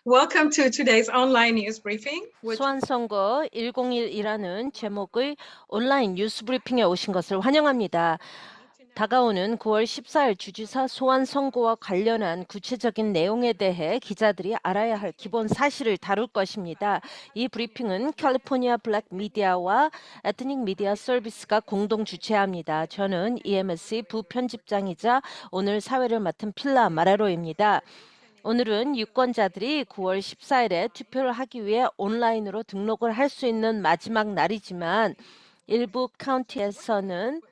Welcome to today's online news briefing. 소환선거 101이라는 제목의 온라인 뉴스 브리핑에 오신 것을 환영합니다. 다가오는 9월 14일 주지사 소환선거와 관련한 구체적인 내용에 대해 기자들이 알아야 할 기본 사실을 다룰 것입니다. 이 브리핑은 캘리포니아 블랙 미디어와 에트닉 미디어 서비스가 공동 주최합니다. 저는 EMSC 부편집장이자 오늘 사회를 맡은 필라 마레로입니다. 오늘은 유권자들이 9월 14일에 투표를 하기 위해 온라인으로 등록을 할 수 있는 마지막 날이지만 일부 카운티에서는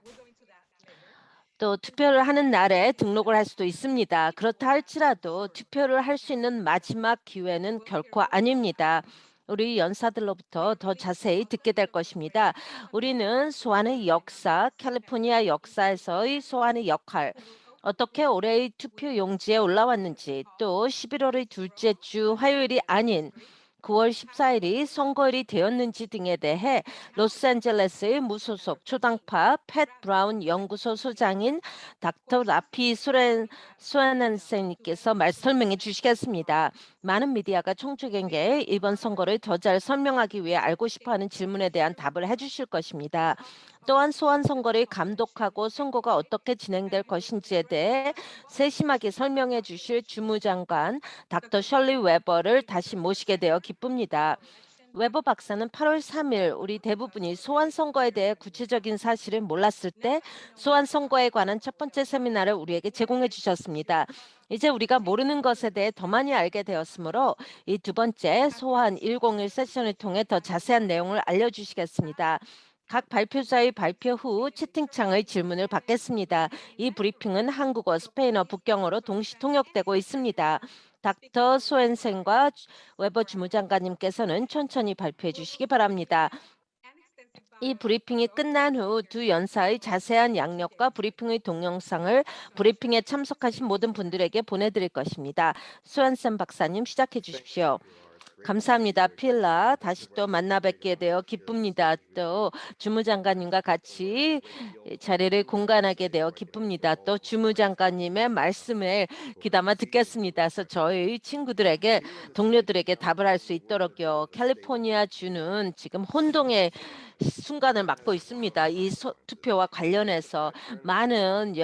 또 투표를 하는 날에 등록을 할 수도 있습니다. 그렇다 할지라도 투표를 할 수 있는 마지막 기회는 결코 아닙니다. 우리 연사들로부터 더 자세히 듣게 될 것입니다. 우리는 소환의 역사, 캘리포니아 역사에서의 소환의 역할, 어떻게 올해의 투표 용지에 올라왔는지, 또 11월의 둘째 주 화요일이 아닌 9월 14일이 선거일이 되었는지 등에 대해 로스앤젤레스의 무소속 초당파 팻 브라운 연구소 소장인 닥터 라피 소아난센님께서 설명해 주시겠습니다. 많은 미디어가 총축에게 이번 선거를 더 잘 설명하기 위해 알고 싶어하는 질문에 대한 답을 해주실 것입니다. 또한 소환 선거를 감독하고 선거가 어떻게 진행될 것인지에 대해 세심하게 설명해 주실 주무장관 닥터 셜리 웨버를 다시 모시게 되어 기쁩니다. 웨버 박사는 8월 3일 우리 대부분이 소환 선거에 대해 구체적인 사실을 몰랐을 때 소환 선거에 관한 첫 번째 세미나를 우리에게 제공해 주셨습니다. 이제 우리가 모르는 것에 대해 더 많이 알게 되었으므로 이 두 번째 소환 101 세션을 통해 더 자세한 내용을 알려주시겠습니다. 각 발표자의 발표 후 채팅창의 질문을 받겠습니다. 이 브리핑은 한국어, 스페인어, 북경어로 동시 통역되고 있습니다. 닥터 소엔센과 웨버 주무장관님께서는 천천히 발표해 주시기 바랍니다. 이 브리핑이 끝난 후 두 연사의 자세한 양력과 브리핑의 동영상을 브리핑에 참석하신 모든 분들에게 보내드릴 것입니다. 소엔센 박사님 시작해 주십시오. 감사합니다. 필라. 다시 또 만나 뵙게 되어 기쁩니다. 또 주무장관님과 같이 자리를 공간하게 되어 기쁩니다. 또 주무장관님의 말씀을 귀담아 듣겠습니다. 그래서 저희 친구들에게 동료들에게 답을 할 수 있도록요. 캘리포니아 주는 지금 혼동의 순간을 맞고 있습니다. 이 투표와 관련해서 많은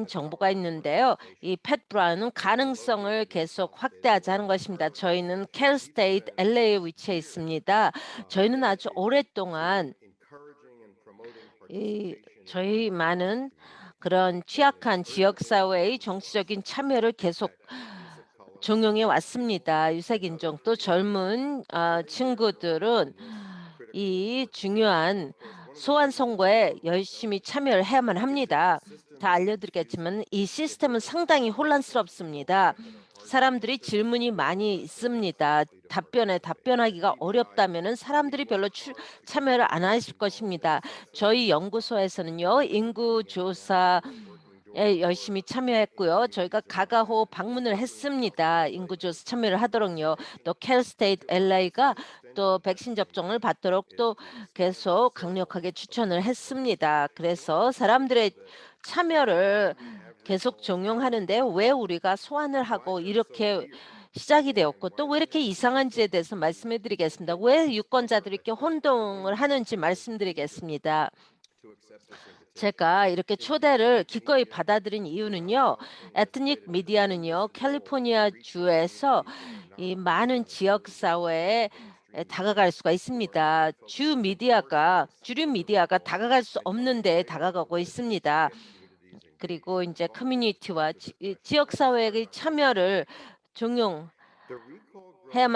정보가 있는데요. 이 팻 브라운은 가능성을 계속 확대하자는 것입니다. 저희는 캘 스테이트 LA에 위치해 있습니다. 저희는 아주 오랫동안 저희 많은 그런 취약한 지역사회의 정치적인 참여를 계속 종용해 왔습니다. 유색인종 또 젊은 친구들은 이 중요한 소환 선거에 열심히 참여를 해야만 합니다. 다 알려드리겠지만 이 시스템은 상당히 혼란스럽습니다. 사람들이 질문이 많이 있습니다. 답변하기가 어렵다면 사람들이 별로 참여를 안 하실 것입니다. 저희 연구소에서는요, 인구 조사에 열심히 참여했고요. 저희가 가가호 방문을 했습니다. 인구조사 참여를 하도록요. 또 캘스테이트 LA가 또 백신 접종을 받도록 또 계속 강력하게 추천을 했습니다. 그래서 사람들의 참여를 계속 종용하는데 왜 우리가 소환을 하고 이렇게 시작이 되었고 또 왜 이렇게 이상한지에 대해서 말씀해 드리겠습니다. 왜 유권자들이 이렇게 혼동을 하는지 말씀드리겠습니다. 제가 이렇게 초대를 기꺼이 받아들인 이유는요. 에트닉 미디어는요. 캘리포니아 주에서 이 많은 지역 사회에 다가갈 수가 있습니다. 주류 미디어가 다가갈 수 없는 데에 다가가고 있습니다. 그리고 이제 커뮤니티와 지역 사회의 참여를 종용해야만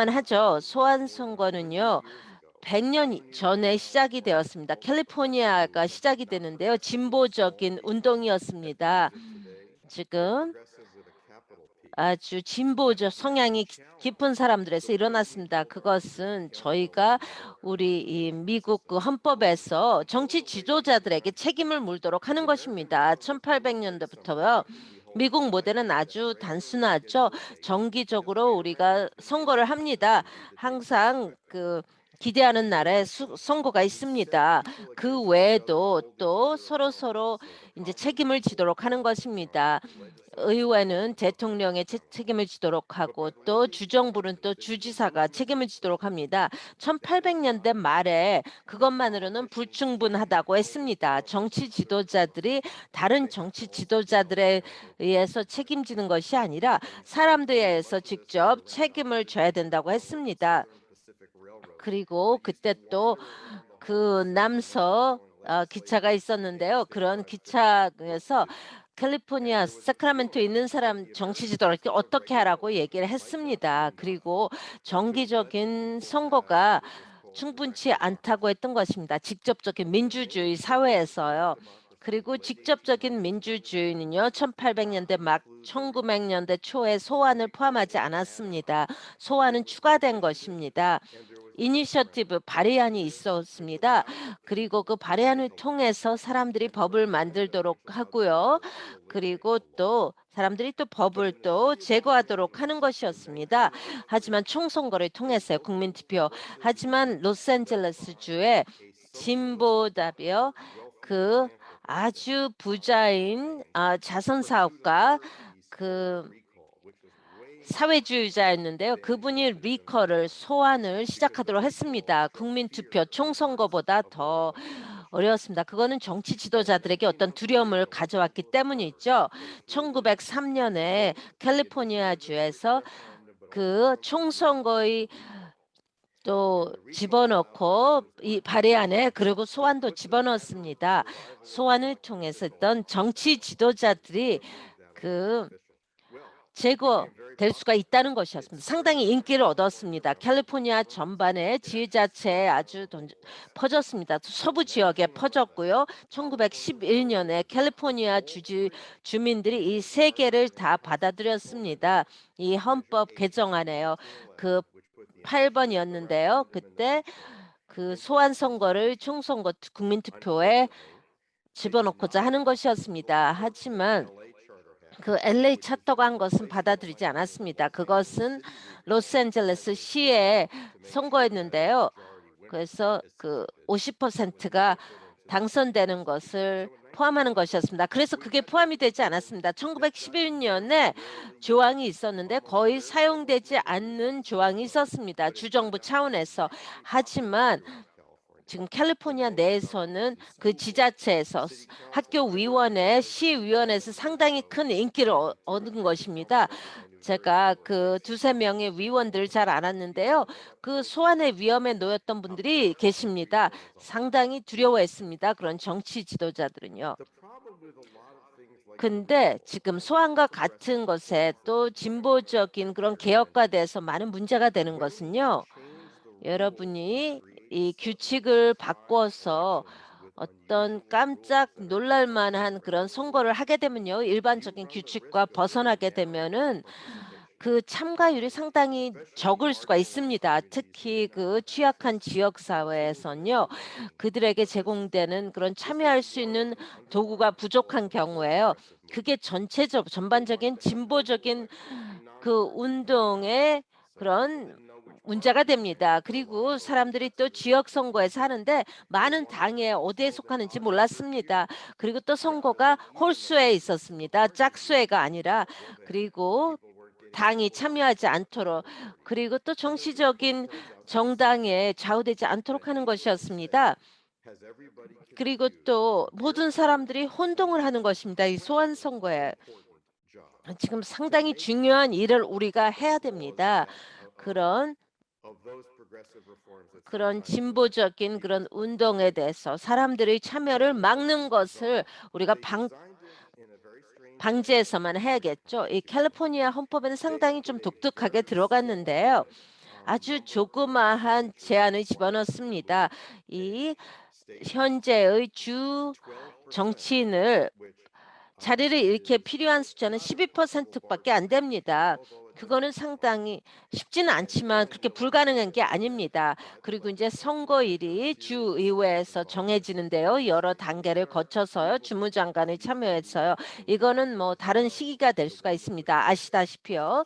하죠. 소환 선거는요. 100년 전에 시작이 되었습니다. 캘리포니아가 시작이 되는데요. 진보적인 운동이었습니다. 지금 아주 진보적 성향이 깊은 사람들에서 일어났습니다. 그것은 저희가 우리 이 미국 그 헌법에서 정치 지도자들에게 책임을 물도록 하는 것입니다. 1800년대부터요. 미국 모델은 아주 단순하죠. 정기적으로 우리가 선거를 합니다. 항상 기대하는 날에 선거가 있습니다. 그 외에도 또 서로서로 이제 책임을 지도록 하는 것입니다. 의회는 대통령의 책임을 지도록 하고 또 주정부는 또 주지사가 책임을 지도록 합니다. 1800년대 말에 그것만으로는 불충분하다고 했습니다. 정치 지도자들이 다른 정치 지도자들에 의해서 책임지는 것이 아니라 사람들에 의해서 직접 책임을 져야 된다고 했습니다. 그리고 그때 또 그 남서 기차가 있었는데요. 그런 기차에서 캘리포니아 사크라멘토에 있는 사람 정치 지도를 어떻게 하라고 얘기를 했습니다. 그리고 정기적인 선거가 충분치 않다고 했던 것입니다. 직접적인 민주주의 사회에서요. 그리고 직접적인 민주주의는요, 1800년대 막 1900년대 초에 소환을 포함하지 않았습니다. 소환은 추가된 것입니다. 이니셔티브 발의안이 있었습니다. 그리고 그 발의안을 통해서 사람들이 법을 만들도록 하고요. 그리고 또 사람들이 또 법을 또 제거하도록 하는 것이었습니다. 하지만 총선거를 통해서요. 국민투표. 하지만 로스앤젤레스 주의 진보답이요. 그 아주 부자인 자선 사업가 그 사회주의자였는데요. 그분이 리커를 소환을 시작하도록 했습니다. 국민투표 총선거보다 더 어려웠습니다. 그거는 정치 지도자들에게 어떤 두려움을 가져왔기 때문이죠. 1903년에 캘리포니아 주에서 그 총선거의 또 집어넣고 이 발의안에 그리고 소환도 집어넣었습니다. 소환을 통해서 어떤 정치 지도자들이 그 제거될 수가 있다는 것이었습니다. 상당히 인기를 얻었습니다. 캘리포니아 전반에 지자체에 아주 퍼졌습니다. 서부 지역에 퍼졌고요. 1911년에 캘리포니아 주민들이 이 세 개를 다 받아들였습니다. 이 헌법 개정안에요. 그 8번이었는데요. 그때 그 소환 선거를 총선거 국민투표에 집어넣고자 하는 것이었습니다. 하지만 그 LA 차터가 한 것은 받아들이지 않았습니다. 그것은 로스앤젤레스 시의 선거였는데요. 그래서 그 50%가 당선되는 것을 포함하는 것이었습니다. 그래서 그게 포함이 되지 않았습니다. 1911년에 조항이 있었는데 거의 사용되지 않는 조항이 있었습니다. 주정부 차원에서. 하지만 지금 캘리포니아 내에서는 그 지자체에서 학교 위원회, 시위원회에서 상당히 큰 인기를 얻은 것입니다. 제가 그 두세 명의 위원들을 잘 알았는데요. 그 소환의 위험에 놓였던 분들이 계십니다. 상당히 두려워했습니다. 그런 정치 지도자들은요. 근데 지금 소환과 같은 것에 또 진보적인 그런 개혁과 대해서 많은 문제가 되는 것은요. 여러분이 이 규칙을 바꿔서 어떤 깜짝 놀랄 만한 그런 선거를 하게 되면요. 일반적인 규칙과 벗어나게 되면은 그 참가율이 상당히 적을 수가 있습니다. 특히 그 취약한 지역 사회에선요. 그들에게 제공되는 그런 참여할 수 있는 도구가 부족한 경우에요. 그게 전반적인 진보적인 그 운동의 그런 문제가 됩니다. 그리고 사람들이 또 지역 선거에 사는데 많은 당에 어디에 속하는지 몰랐습니다. 그리고 또 선거가 홀수에 있었습니다. 짝수회가 아니라. 그리고 당이 참여하지 않도록, 그리고 또 정치적인 정당에 좌우되지 않도록 하는 것이었습니다. 그리고 또 모든 사람들이 혼동을 하는 것입니다. 이 소환 선거에. 지금 상당히 중요한 일을 우리가 해야 됩니다. 그런 진보적인 그런 운동에 대해서 사람들의 참여를 막는 것을 우리가 방지해서만 해야겠죠. 이 캘리포니아 헌법에는 상당히 좀 독특하게 들어갔는데요. 아주 조그마한 제안을 집어넣습니다. 이 현재의 주 정치인을 자리를 잃기에 필요한 숫자는 12%밖에 안 됩니다. 그거는 상당히 쉽지는 않지만 그렇게 불가능한 게 아닙니다. 그리고 이제 선거일이 주의회에서 정해지는데요. 여러 단계를 거쳐서요. 주무장관이 참여해서요. 이거는 뭐 다른 시기가 될 수가 있습니다. 아시다시피요.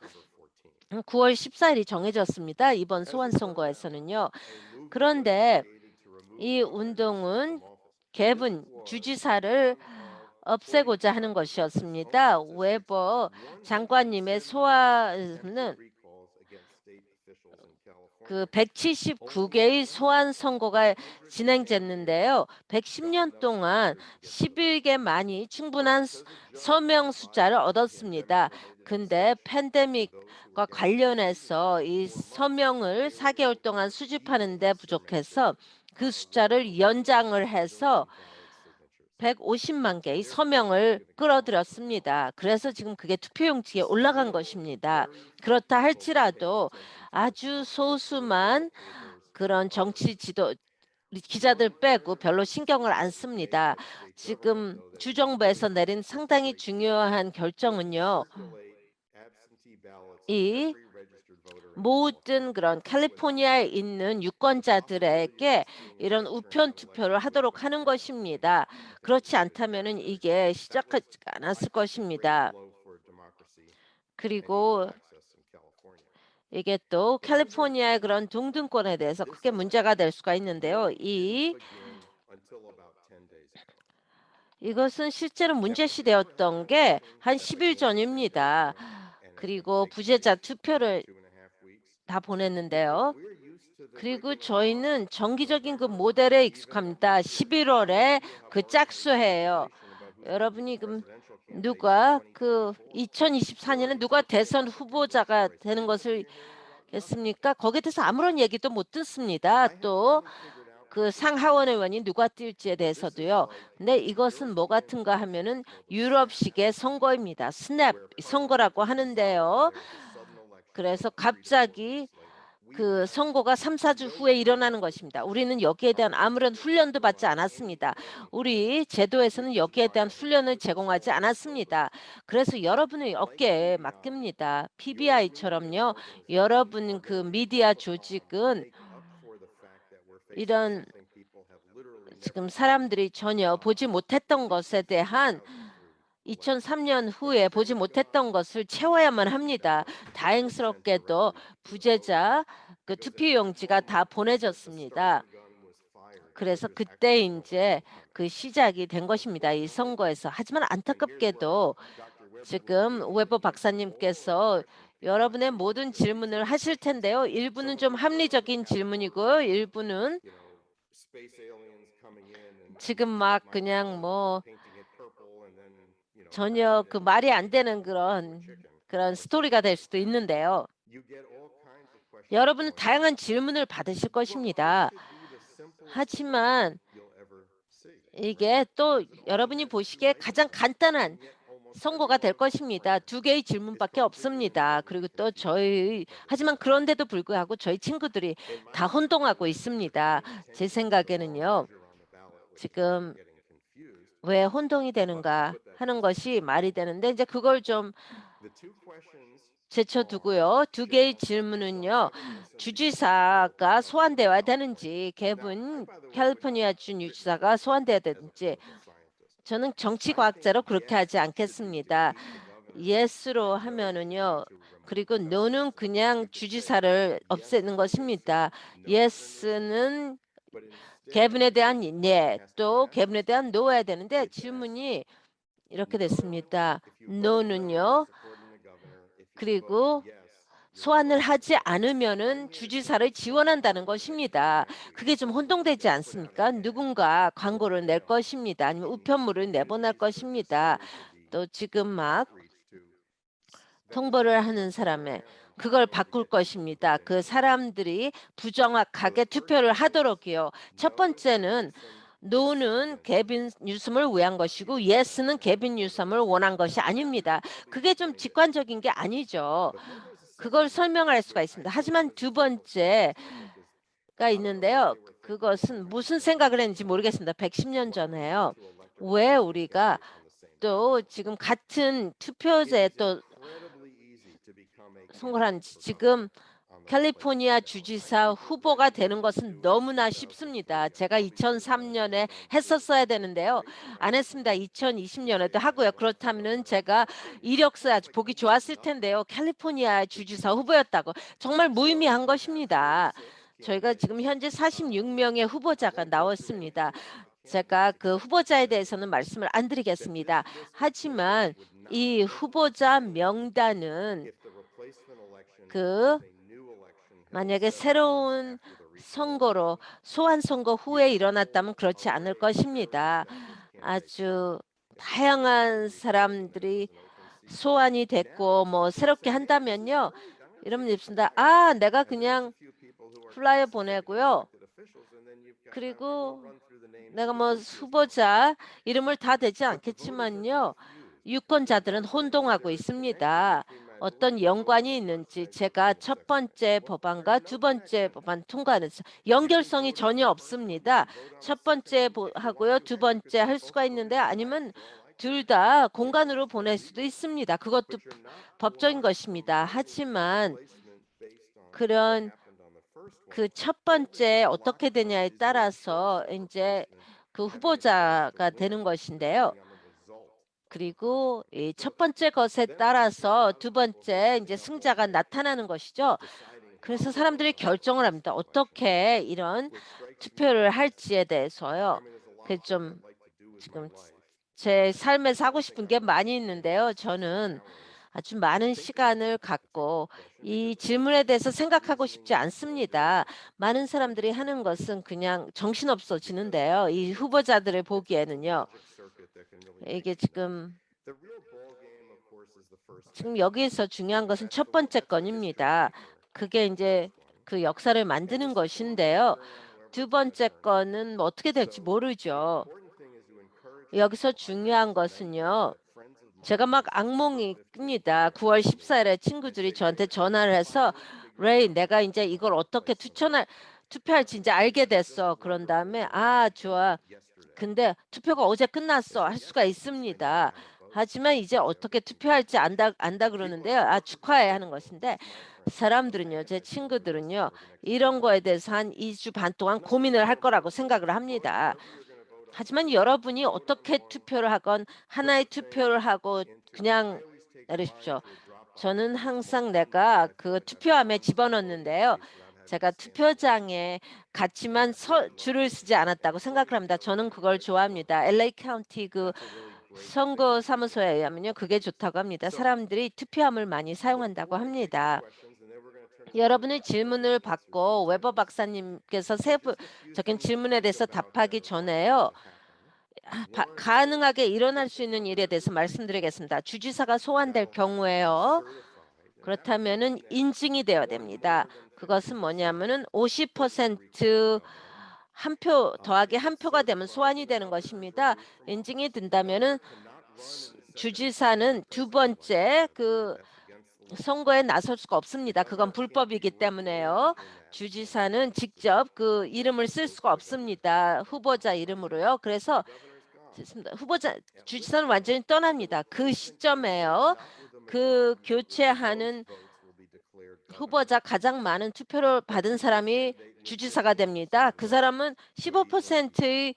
9월 14일이 정해졌습니다. 이번 소환 선거에서는요. 그런데 이 운동은 개분 주지사를 없애고자 하는 것이었습니다. 웨버 장관님의 소환은 그 179개의 소환 선고가 진행됐는데요. 110년 동안 11개만이 충분한 서명 숫자를 얻었습니다. 근데 팬데믹과 관련해서 이 서명을 4개월 동안 수집하는 데 부족해서 그 숫자를 연장을 해서 150만 개의 서명을 끌어들였습니다. 그래서 지금 그게 투표용지에 올라간 것입니다. 그렇다 할지라도 아주 소수만 그런 정치 지도 기자들 빼고 별로 신경을 안 씁니다. 지금 주정부에서 내린 상당히 중요한 결정은요. 이 모든 그런 캘리포니아에 있는 유권자들에게 이런 우편 투표를 하도록 하는 것입니다. 그렇지 않다면은 이게 시작하지가 않았을 것입니다. 그리고 이게 또 캘리포니아의 그런 동등권에 대해서 크게 문제가 될 수가 있는데요. 이것은 실제로 문제시되었던 게 한 10일 전입니다. 그리고 부재자 투표를 다 보냈는데요. 그리고 저희는 정기적인 그 모델에 익숙합니다. 11월에 그 짝수해요. 여러분이 그럼 누가 그 2024년에 누가 대선 후보자가 되는 것을 겠습니까? 거기에 대해서 아무런 얘기도 못 듣습니다. 또 그 상하원 의원이 누가 뛸지에 대해서도요. 근데 이것은 뭐 같은가 하면은 유럽식의 선거입니다. 스냅 선거라고 하는데요. 그래서 갑자기 그 선거가 3-4주 후에 일어나는 것입니다. 우리는 여기에 대한 아무런 훈련도 받지 않았습니다. 우리 제도에서는 여기에 대한 훈련을 제공하지 않았습니다. 그래서 여러분의 어깨에 맡깁니다. PBI처럼요. 여러분 그 미디어 조직은 이런 지금 사람들이 전혀 보지 못했던 것에 대한 2003년 후에 보지 못했던 것을 채워야만 합니다. 다행스럽게도 부재자 그 투표용지가 다 보내졌습니다. 그래서 그때 이제 그 시작이 된 것입니다. 이 선거에서. 하지만 안타깝게도 지금 웨버 박사님께서 여러분의 모든 질문을 하실 텐데요. 일부는 좀 합리적인 질문이고 일부는 지금 막 그냥 뭐 전혀 그 말이 안 되는 그런 스토리가 될 수도 있는데요. 여러분은 다양한 질문을 받으실 것입니다. 하지만 이게 또 여러분이 보시기에 가장 간단한 선거가 될 것입니다. 2개의 질문밖에 없습니다. 그리고 또 하지만 그런데도 불구하고 저희 친구들이 다 혼동하고 있습니다. 제 생각에는요. 지금 왜 혼동이 되는가 하는 것이 말이 되는데 이제 그걸 좀 제쳐두고요. 2개의 질문은요. 주지사가 소환되어야 되는지 캘리포니아 주 주지사가 소환되어야 되는지 저는 정치과학자로 그렇게 하지 않겠습니다. 예스로 하면은요. 그리고 노는 그냥 주지사를 없애는 것입니다. 예스는 개분에 대한 네, 또 개분에 대한 노해야 되는데 질문이 이렇게 됐습니다. 노는요. 그리고 소환을 하지 않으면은 주지사를 지원한다는 것입니다. 그게 좀 혼동되지 않습니까? 누군가 광고를 낼 것입니다. 아니면 우편물을 내보낼 것입니다. 또 지금 막 통보를 하는 사람의 그걸 바꿀 것입니다. 그 사람들이 부정확하게 투표를 하도록요. 첫 번째는 노는 개빈 뉴섬을 위한 것이고 예스는 개빈 뉴섬을 원한 것이 아닙니다. 그게 좀 직관적인 게 아니죠. 그걸 설명할 수가 있습니다. 하지만 2번째가 있는데요. 그것은 무슨 생각을 했는지 모르겠습니다. 110년 전에요. 왜 우리가 또 지금 같은 투표제에 또 선거를 하는지 지금 캘리포니아 주지사 후보가 되는 것은 너무나 쉽습니다. 제가 2003년에 했었어야 되는데요. 안 했습니다. 2020년에도 하고요. 그렇다면 제가 이력서에 아주 보기 좋았을 텐데요. 캘리포니아 주지사 후보였다고. 정말 무의미한 것입니다. 저희가 지금 현재 46명의 후보자가 나왔습니다. 제가 그 후보자에 대해서는 말씀을 안 드리겠습니다. 하지만 이 후보자 명단은 그 만약에 새로운 선거로 소환 선거 후에 일어났다면 그렇지 않을 것입니다. 아주 다양한 사람들이 소환이 됐고 뭐 새롭게 한다면요. 이러면 있습니다. 아, 내가 그냥 플라이어 보내고요. 그리고 내가 뭐 후보자 이름을 다 대지 않겠지만요. 유권자들은 혼동하고 있습니다. 어떤 연관이 있는지 제가 첫 번째 법안과 두 번째 법안 통과하는 연결성이 전혀 없습니다. 첫 번째 하고요. 두 번째 할 수가 있는데 아니면 둘 다 공간으로 보낼 수도 있습니다. 그것도 법적인 것입니다. 하지만 그런 그 첫 번째 어떻게 되냐에 따라서 이제 그 후보자가 되는 것인데요. 그리고 이 첫 번째 것에 따라서 두 번째 이제 승자가 나타나는 것이죠. 그래서 사람들이 결정을 합니다. 어떻게 이런 투표를 할지에 대해서요. 그 좀 지금 제 삶에서 하고 싶은 게 많이 있는데요. 저는 아주 많은 시간을 갖고 이 질문에 대해서 생각하고 싶지 않습니다. 많은 사람들이 하는 것은 그냥 정신없어지는데요. 이 후보자들을 보기에는요. 이게 지금 여기에서 중요한 것은 첫 번째 건입니다. 그게 이제 그 역사를 만드는 것인데요. 두 번째 건은 뭐 어떻게 될지 모르죠. 여기서 중요한 것은요. 제가 막 악몽이 끕니다. 9월 14일에 친구들이 저한테 전화를 해서 "레이, 내가 이제 이걸 어떻게 투표할지 이제 알게 됐어." 그런 다음에 "아, 좋아. 근데 투표가 어제 끝났어." 할 수가 있습니다. 하지만 이제 어떻게 투표할지 안다 그러는데요. "아, 축하해." 하는 것인데 사람들은요, 제 친구들은요. 이런 거에 대해서 한 2주 반 동안 고민을 할 거라고 생각을 합니다. 하지만 여러분이 어떻게 투표를 하건 하나의 투표를 하고 그냥 내리십시오. 저는 항상 내가 그 투표함에 집어넣는데요. 제가 투표장에 갔지만 줄을 서지 않았다고 생각을 합니다. 저는 그걸 좋아합니다. LA 카운티 그 선거 사무소에 의하면요. 그게 좋다고 합니다. 사람들이 투표함을 많이 사용한다고 합니다. 여러분의 질문을 받고 웨버 박사님께서 세부적인 질문에 대해서 답하기 전에요. 가능하게 일어날 수 있는 일에 대해서 말씀드리겠습니다. 주지사가 소환될 경우에요. 그렇다면은 인증이 되어야 됩니다. 그것은 뭐냐면은 50% 한 표 더하기 한 표가 되면 소환이 되는 것입니다. 인증이 된다면은 주지사는 두 번째 그 선거에 나설 수가 없습니다. 그건 불법이기 때문에요. 주지사는 직접 그 이름을 쓸 수가 없습니다. 후보자 이름으로요. 그래서 좋습니다. 주지사는 완전히 떠납니다. 그 시점에요. 그 교체하는 후보자 가장 많은 투표를 받은 사람이 주지사가 됩니다. 그 사람은 15%의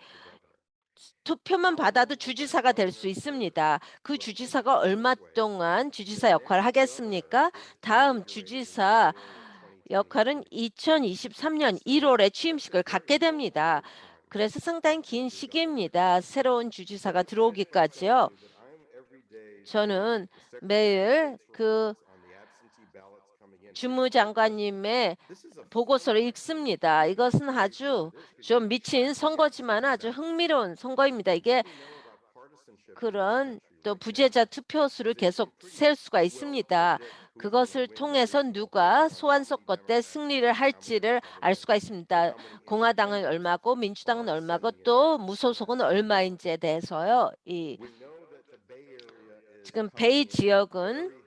투표만 받아도 주지사가 될 수 있습니다. 그 주지사가 얼마 동안 주지사 역할을 하겠습니까? 다음 주지사 역할은 2023년 1월에 취임식을 갖게 됩니다. 그래서 상당히 긴 시기입니다. 새로운 주지사가 들어오기까지요. 저는 매일 그 주무장관님의 보고서를 읽습니다. 이것은 아주 좀 미친 선거지만 아주 흥미로운 선거입니다. 이게 그런 또 부재자 투표수를 계속 셀 수가 있습니다. 그것을 통해서 누가 소환선거 때 승리를 할지를 알 수가 있습니다. 공화당은 얼마고 민주당은 얼마고 또 무소속은 얼마인지에 대해서요. 지금 베이 지역은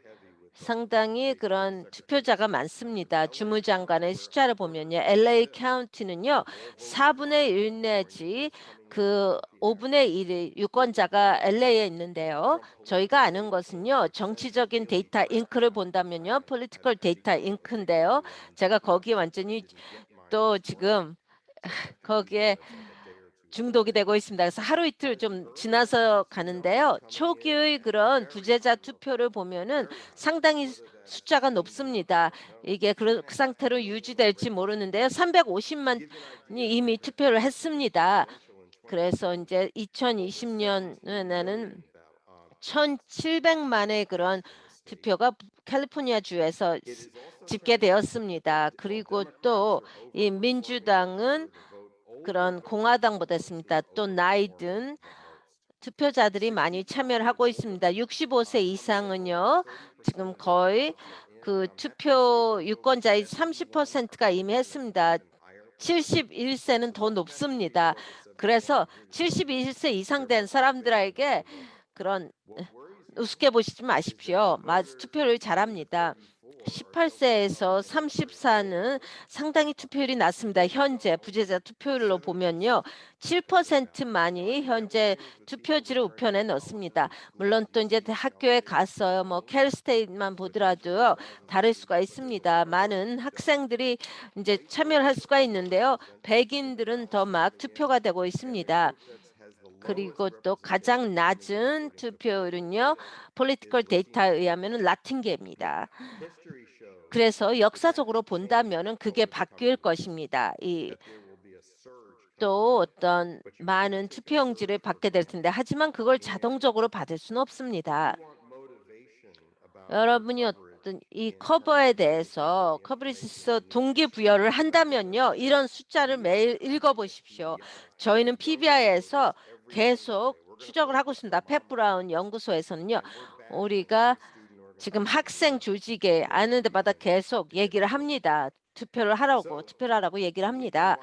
상당히 그런 투표자가 많습니다. 주무장관의 숫자를 보면요. LA 카운티는요. 4분의 1 내지 그 5분의 1의 유권자가 LA에 있는데요. 저희가 아는 것은요. 정치적인 데이터 잉크를 본다면요. political data 잉크인데요. 제가 거기에 완전히 또 지금 거기에 중독이 되고 있습니다. 그래서 하루 이틀 좀 지나서 가는데요. 초기의 그런 부재자 투표를 보면은 상당히 숫자가 높습니다. 이게 그 상태로 유지될지 모르는데요. 350만이 이미 투표를 했습니다. 그래서 이제 2020년에는 1,700만의 그런 투표가 캘리포니아 주에서 집계되었습니다. 그리고 또 이 민주당은 그런 공화당보다 했습니다. 또 나이 든 투표자들이 많이 참여를 하고 있습니다. 65세 이상은요, 지금 거의 그 투표 유권자의 30%가 이미 했습니다. 71세는 더 높습니다. 그래서 71세 이상 된 사람들에게 그런 우습게 보시지 마십시오. 투표를 잘합니다. 18세에서 34는 상당히 투표율이 낮습니다. 현재 부재자 투표율로 보면요. 7%만이 현재 투표지를 우편에 넣습니다. 물론 또 이제 학교에 갔어요. 뭐 캘스테이트만 보더라도요. 다를 수가 있습니다. 많은 학생들이 이제 참여를 할 수가 있는데요. 백인들은 더 막 투표가 되고 있습니다. 그리고 또 가장 낮은 투표율은요. 폴리티컬 데이터에 의하면 라틴계입니다. 그래서 역사적으로 본다면은 그게 바뀔 것입니다. 또 어떤 많은 투표용지를 받게 될 텐데 하지만 그걸 자동적으로 받을 수는 없습니다. 여러분이 어떤 이 커버에 대해서 커버리지에서 동기부여를 한다면요. 이런 숫자를 매일 읽어보십시오. 저희는 PBI에서 계속 추적을 하고 있습니다. 팻 브라운 연구소에서는요. 우리가 지금 학생 조직에 아는 데마다 계속 얘기를 합니다. 투표를 하라고 얘기를 합니다.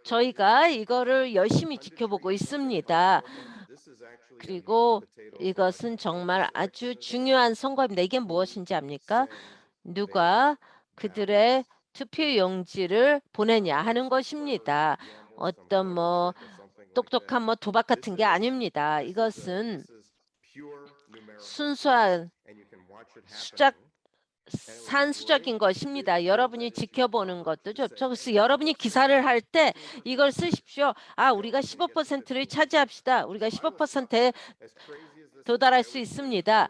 저희가 이거를 열심히 지켜보고 있습니다. 그리고 이것은 정말 아주 중요한 선거입니다. 이게 무엇인지 압니까? 누가 그들의 투표 용지를 보내냐 하는 것입니다. 어떤 뭐 똑똑한 뭐 도박 같은 게 아닙니다. 이것은 순수한 숫자 산수적인 것입니다. 여러분이 지켜보는 것도 좋죠. 그래서 여러분이 기사를 할 때 이걸 쓰십시오. 우리가 15%를 차지합시다. 우리가 15%에 도달할 수 있습니다.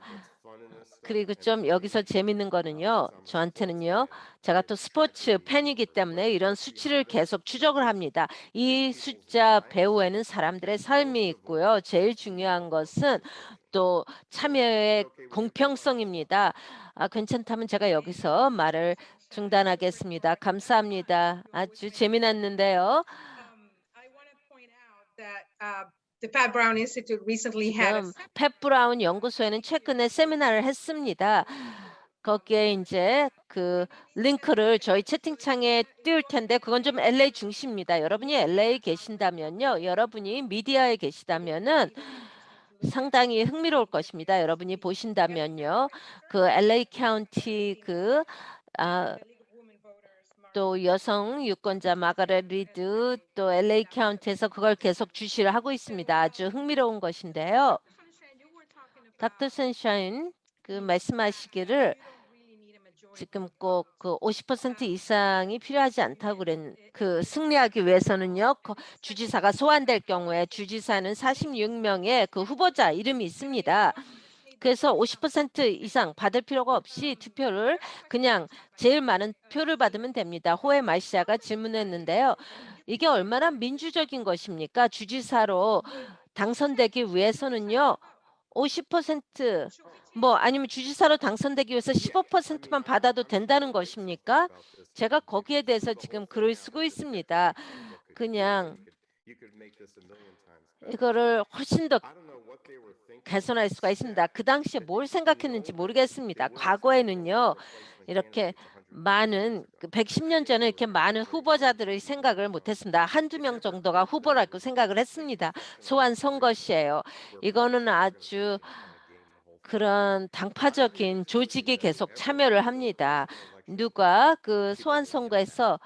그리고 좀 여기서 재밌는 거는요. 저한테는요. 제가 또 스포츠 팬이기 때문에 이런 수치를 계속 추적을 합니다. 이 숫자 배후에는 사람들의 삶이 있고요. 제일 중요한 것은 또 참여의 공평성입니다. 괜찮다면 제가 여기서 말을 중단하겠습니다. 감사합니다. 아주 재미났는데요. I want to point out that the Pat Brown Institute recently had a 지금 팻 브라운 연구소에는 최근에 세미나를 했습니다. 거기에 이제 그 링크를 저희 채팅창에 띄울 텐데 그건 좀 LA 중시입니다. 여러분이 LA 계신다면요. 여러분이 미디어에 계시다면은 상당히 흥미로울 것입니다. 여러분이 보신다면요. 그 LA 카운티 또 여성 유권자 마가렛 리드 또 LA 카운티에서 그걸 계속 주시를 하고 있습니다. 아주 흥미로운 것인데요. 닥터 선샤인 말씀하시기를 지금 꼭 그 50% 이상이 필요하지 않다고 승리하기 위해서는요. 주지사가 소환될 경우에 주지사는 46명의 그 후보자 이름이 있습니다. 그래서 50% 이상 받을 필요가 없이 투표를 그냥 제일 많은 표를 받으면 됩니다. 호에 마시아가 질문했는데요. 이게 얼마나 민주적인 것입니까? 주지사로 당선되기 위해서는요. 50% 아니면 주지사로 당선되기 위해서 15%만 받아도 된다는 것입니까? 제가 거기에 대해서 지금 글을 쓰고 있습니다. 그냥 이거를 훨씬 더 개선할 수가 있습니다. 그 당시에 뭘 생각했는지 모르겠습니다. 과거에는요. 이렇게 많은 110년 전에 이렇게 많은 후보자들의 생각을 못했습니다. 한두 명 정도가 후보라고 생각을 했습니다. 소환 선거 시에요. 이거는 아주 그런 당파적인 조직이 계속 참여를 합니다. 누가 그 소환 선거에서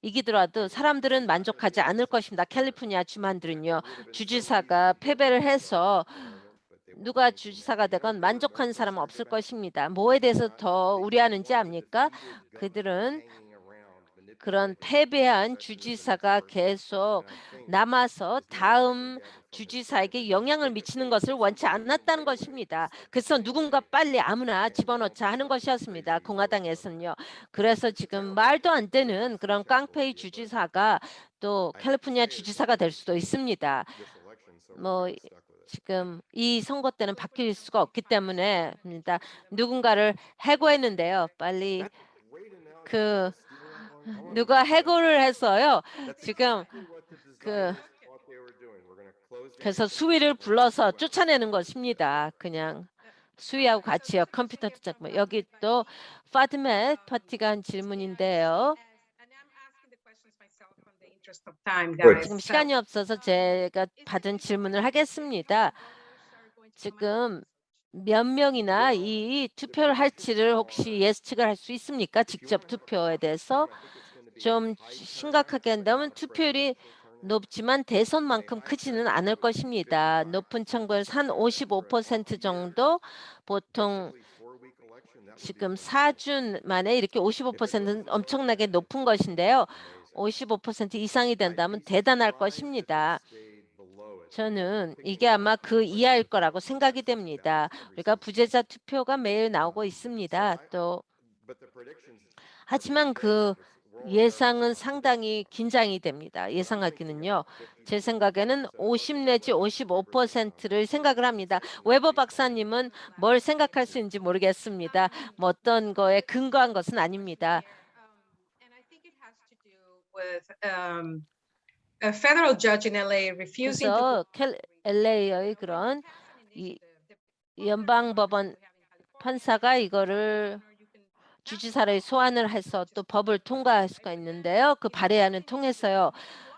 이기더라도 사람들은 만족하지 않을 것입니다. 캘리포니아 주만들은요. 주지사가 패배를 해서 누가 주지사가 되건 만족한 사람은 없을 것입니다. 뭐에 대해서 더 우려하는지 압니까? 그들은 그런 패배한 주지사가 계속 남아서 다음 주지사에게 영향을 미치는 것을 원치 않았다는 것입니다. 그래서 누군가 빨리 아무나 집어넣자 하는 것이었습니다. 공화당에서는요. 그래서 지금 말도 안 되는 그런 깡패의 주지사가 또 캘리포니아 주지사가 될 수도 있습니다. 뭐 지금 이 선거 때는 바뀔 수가 없기 때문에입니다. 누군가를 해고했는데요. 빨리 그 누가 해고를 해서요. 지금 그 그래서 수위를 불러서 쫓아내는 것입니다. 그냥 수위하고 같이요. 컴퓨터도 잡고 여기 또 파드메 파티가 한 질문인데요. 지금 시간이 없어서 제가 받은 질문을 하겠습니다. 지금 몇 명이나 이 투표를 할지를 혹시 예측을 할 수 있습니까? 직접 투표에 대해서 좀 심각하게 한다면 투표율이 높지만 대선만큼 크지는 않을 것입니다. 높은 청구에서 한 55% 정도 보통 지금 4주 만에 이렇게 55%는 엄청나게 높은 것인데요. 55% 이상이 된다면 대단할 것입니다. 저는 이게 아마 그 이하일 거라고 생각이 됩니다. 우리가 부재자 투표가 매일 나오고 있습니다. 또 하지만 그 예상은 상당히 긴장이 됩니다. 예상하기는요. 제 생각에는 50 내지 55%를 생각을 합니다. 웨버 박사님은 뭘 생각할 수 있는지 모르겠습니다. 뭐 어떤 거에 근거한 것은 아닙니다. A federal judge in LA refusing to 그래서 LA의 그런 이 연방법원 판사가 이거를 주지사를 소환을 해서 또 법을 통과할 수가 있는데요. 그 발의안을 통해서요.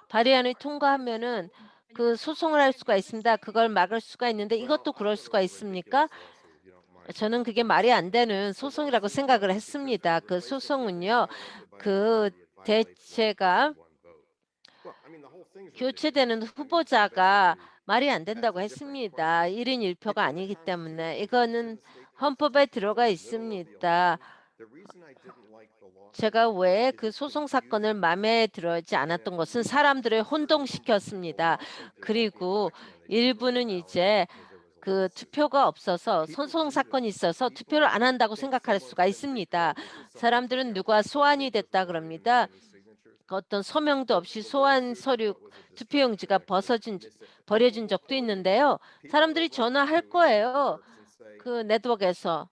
발의안을 통과하면은 그 소송을 할 수가 있습니다. 그걸 막을 수가 있는데 이것도 그럴 수가 있습니까? 저는 그게 말이 안 되는 소송이라고 생각을 했습니다. 그 소송은요. 그 대체가 교체되는 후보자가 말이 안 된다고 했습니다. 1인 1표가 아니기 때문에 이거는 헌법에 들어가 있습니다. 제가 왜 그 소송 사건을 마음에 들지 않았던 것은 사람들을 혼동시켰습니다. 그리고 일부는 이제 그 투표가 없어서 소송 사건이 있어서 투표를 안 한다고 생각할 수가 있습니다. 사람들은 누가 소환이 됐다 그럽니다. 어떤 서명도 없이 소환 서류 투표용지가 버려진 적도 있는데요. 사람들이 전화할 거예요. 그 네트워크에서.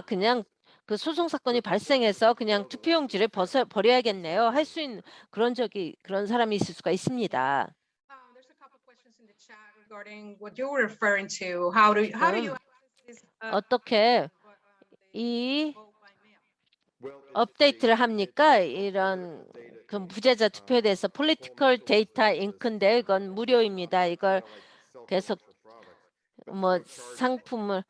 그냥 그 소송 사건이 발생해서 그냥 투표용지를 버려야겠네요. 할 수 있는 그런 사람이 있을 수가 있습니다. There's a couple questions in the chat regarding what you were referring to. How do you 지금 access this, 어떻게 이 업데이트를 합니까? 이런 그 부재자 투표에 대해서 폴리티컬 데이터 잉크인데 이건 무료입니다. 이걸 계속 뭐 상품을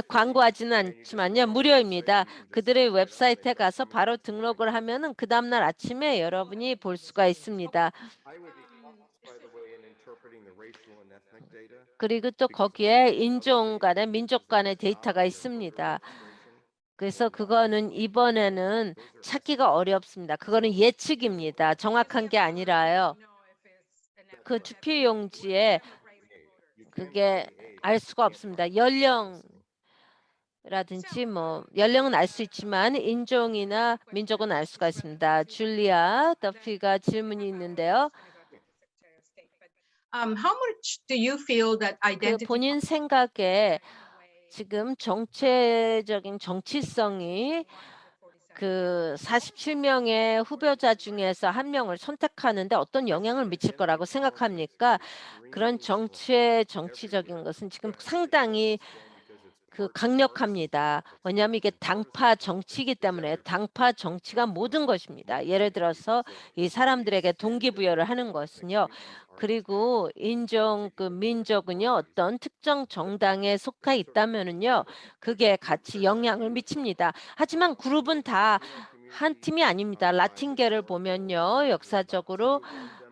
광고하지는 않지만요. 무료입니다. 그들의 웹사이트에 가서 바로 등록을 하면은 그 다음날 아침에 여러분이 볼 수가 있습니다. 그리고 또 거기에 인종 간의 민족 간의 데이터가 있습니다. 그래서 그거는 이번에는 찾기가 어렵습니다. 그거는 예측입니다. 정확한 게 아니라요. 그 투표용지에 그게 알 수가 없습니다. 연령이라든지 뭐 연령은 알 수 있지만 인종이나 민족은 알 수가 있습니다. 줄리아 더피가 질문이 있는데요. How much do you feel that 그 identity 본인 생각에 지금 정체적인 정치성이 그 47명의 후보자 중에서 한 명을 선택하는데 어떤 영향을 미칠 거라고 생각합니까? 그런 정치적인 것은 지금 상당히 그 강력합니다. 왜냐하면 이게 당파 정치이기 때문에 당파 정치가 모든 것입니다. 예를 들어서 이 사람들에게 동기부여를 하는 것은요. 그리고 그 민족은요. 어떤 특정 정당에 속해 있다면은요. 그게 같이 영향을 미칩니다. 하지만 그룹은 다 한 팀이 아닙니다. 라틴계를 보면요. 역사적으로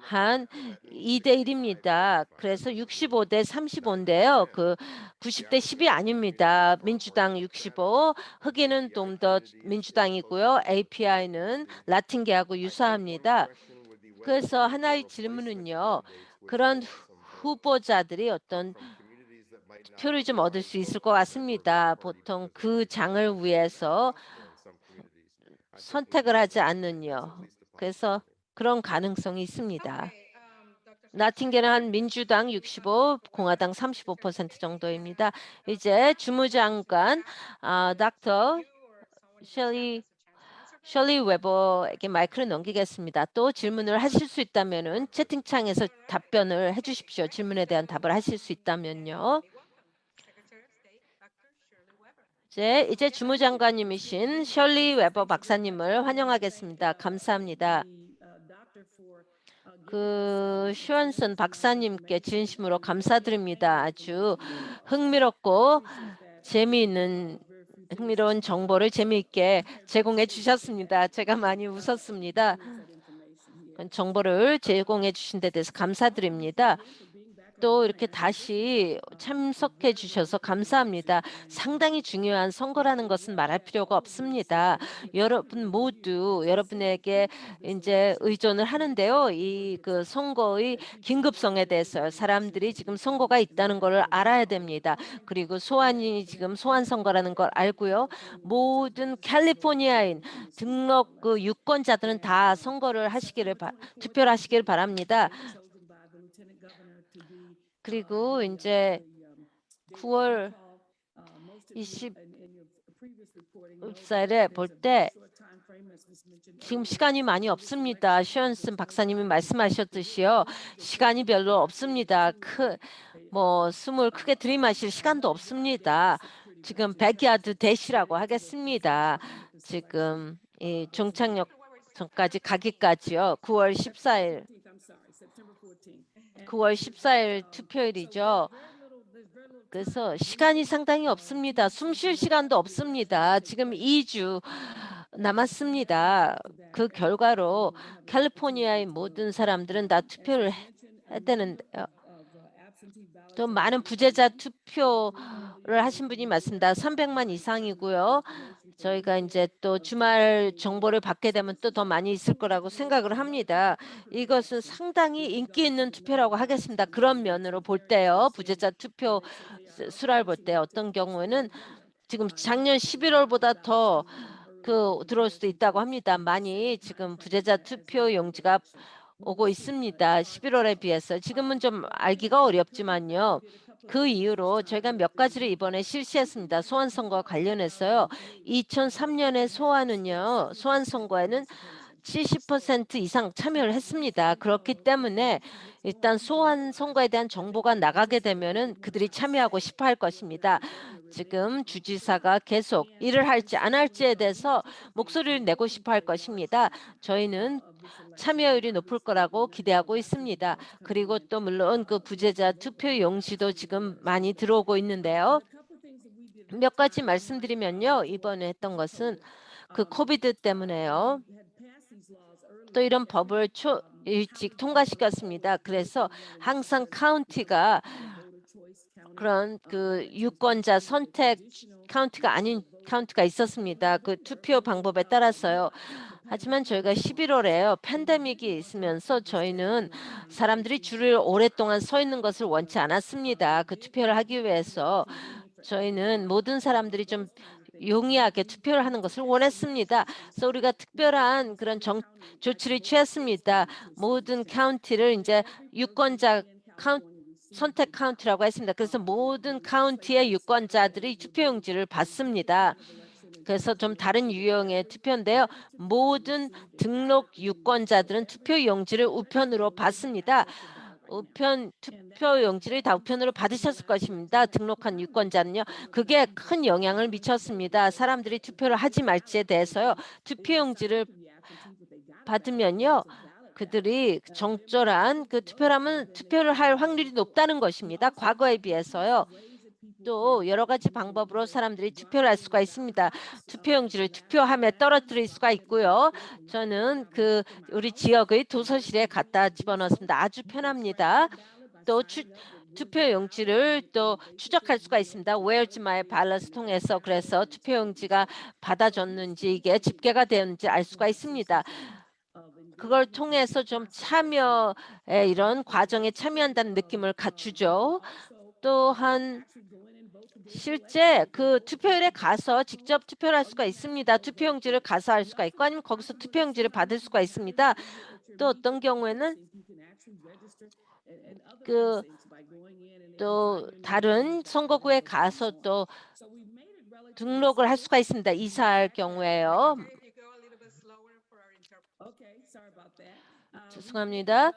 한 2대 1입니다. 그래서 65대 35인데요. 그 90대 10이 아닙니다. 민주당 65, 흑인은 좀 더 민주당이고요. API는 라틴계하고 유사합니다. 그래서 하나의 질문은요. 그런 후보자들이 어떤 표를 좀 얻을 수 있을 것 같습니다. 보통 그 장을 위해서 선택을 하지 않는요. 그래서 그런 가능성이 있습니다. Okay, Dr. 나팅게는 한 민주당 65, 공화당 35% 정도입니다. 이제 주무장관 닥터 셜리 웨버에게 마이크를 넘기겠습니다. 또 질문을 하실 수 있다면은 채팅창에서 답변을 해주십시오. 질문에 대한 답을 하실 수 있다면요. 이제 주무장관님이신 셜리 웨버 박사님을 환영하겠습니다. 감사합니다. 그 슈언슨 박사님께 진심으로 감사드립니다. 아주 흥미롭고 흥미로운 정보를 재미있게 제공해 주셨습니다. 제가 많이 웃었습니다. 정보를 제공해 주신 데 대해서 감사드립니다. 또 이렇게 다시 참석해 주셔서 감사합니다. 상당히 중요한 선거라는 것은 말할 필요가 없습니다. 여러분 모두 여러분에게 이제 의존을 하는데요. 이 그 선거의 긴급성에 대해서 사람들이 지금 선거가 있다는 것을 알아야 됩니다. 그리고 소환이 지금 소환 선거라는 걸 알고요. 모든 캘리포니아인 등록 그 유권자들은 다 투표를 하시기를 바랍니다. 그리고 이제 9월 20일에 볼 때 지금 시간이 많이 없습니다. 슈언슨 박사님이 말씀하셨듯이요. 시간이 별로 없습니다. 숨을 크게 들이마실 시간도 없습니다. 지금 백야드 대시라고 하겠습니다. 지금 이 종착역 전까지 가기까지요. 9월 14일 투표일이죠. 그래서 시간이 상당히 없습니다. 숨 쉴 시간도 없습니다. 지금 2주 남았습니다. 그 결과로 캘리포니아의 모든 사람들은 다 투표를 해야 되는데요. 또 많은 부재자 투표를 하신 분이 많습니다. 300만 이상이고요. 저희가 이제 또 주말 정보를 받게 되면 또 더 많이 있을 거라고 생각을 합니다. 이것은 상당히 인기 있는 투표라고 하겠습니다. 그런 면으로 볼 때요. 부재자 투표 수를 볼 때 어떤 경우에는 지금 작년 11월보다 더 들어올 수도 있다고 합니다. 많이 지금 부재자 투표 용지가 오고 있습니다. 11월에 비해서. 지금은 좀 알기가 어렵지만요. 그 이후로 저희가 몇 가지를 이번에 실시했습니다. 소환선거와 관련해서요. 2003년의 소환선거에는 70% 이상 참여를 했습니다. 그렇기 때문에 일단 소환 선거에 대한 정보가 나가게 되면은 그들이 참여하고 싶어 할 것입니다. 지금 주지사가 계속 일을 할지 안 할지에 대해서 목소리를 내고 싶어 할 것입니다. 저희는 참여율이 높을 거라고 기대하고 있습니다. 그리고 또 물론 그 부재자 투표 용지도 지금 많이 들어오고 있는데요. 몇 가지 말씀드리면요. 이번에 했던 것은 그 코비드 때문에요. 또 이런 법을 일찍 통과시켰습니다. 그래서 항상 카운티가 그런 그 유권자 선택 카운티가 아닌 카운티가 있었습니다. 그 투표 방법에 따라서요. 하지만 저희가 11월에요. 팬데믹이 있으면서 저희는 사람들이 줄을 오랫동안 서 있는 것을 원치 않았습니다. 그 투표를 하기 위해서 저희는 모든 사람들이 좀 용이하게 투표를 하는 것을 원했습니다. 그래서 우리가 특별한 그런 조치를 취했습니다. 모든 카운티를 이제 유권자 선택 카운티라고 했습니다. 그래서 모든 카운티의 유권자들이 투표용지를 받습니다. 그래서 좀 다른 유형의 투표인데요. 모든 등록 유권자들은 투표용지를 우편으로 받습니다. 투표용지를 다 우편으로 받으셨을 것입니다. 등록한 유권자는요. 그게 큰 영향을 미쳤습니다. 사람들이 투표를 하지 말지에 대해서요. 투표용지를 받으면요. 그들이 정절한 그 투표를 하면 투표를 할 확률이 높다는 것입니다. 과거에 비해서요. 또 여러 가지 방법으로 사람들이 투표를 할 수가 있습니다. 투표용지를 투표함에 떨어뜨릴 수가 있고요. 저는 우리 지역의 도서실에 갖다 집어넣습니다. 아주 편합니다. 또 투표용지를 또 추적할 수가 있습니다. Where's my ballot 통해서 그래서 투표용지가 받아줬는지 이게 집계가 되었는지 알 수가 있습니다. 그걸 통해서 좀 이런 과정에 참여한다는 느낌을 주죠. 또한 실제 그 투표율에 가서 직접 투표를 할 수가 있습니다. 투표용지를 가서 할 수가 있고 아니면 거기서 투표용지를 받을 수가 있습니다. 또 어떤 경우에는 그 또 다른 선거구에 가서 또 등록을 할 수가 있습니다. 이사할 경우에요. Can you go a little bit slower for our interpreter? 죄송합니다.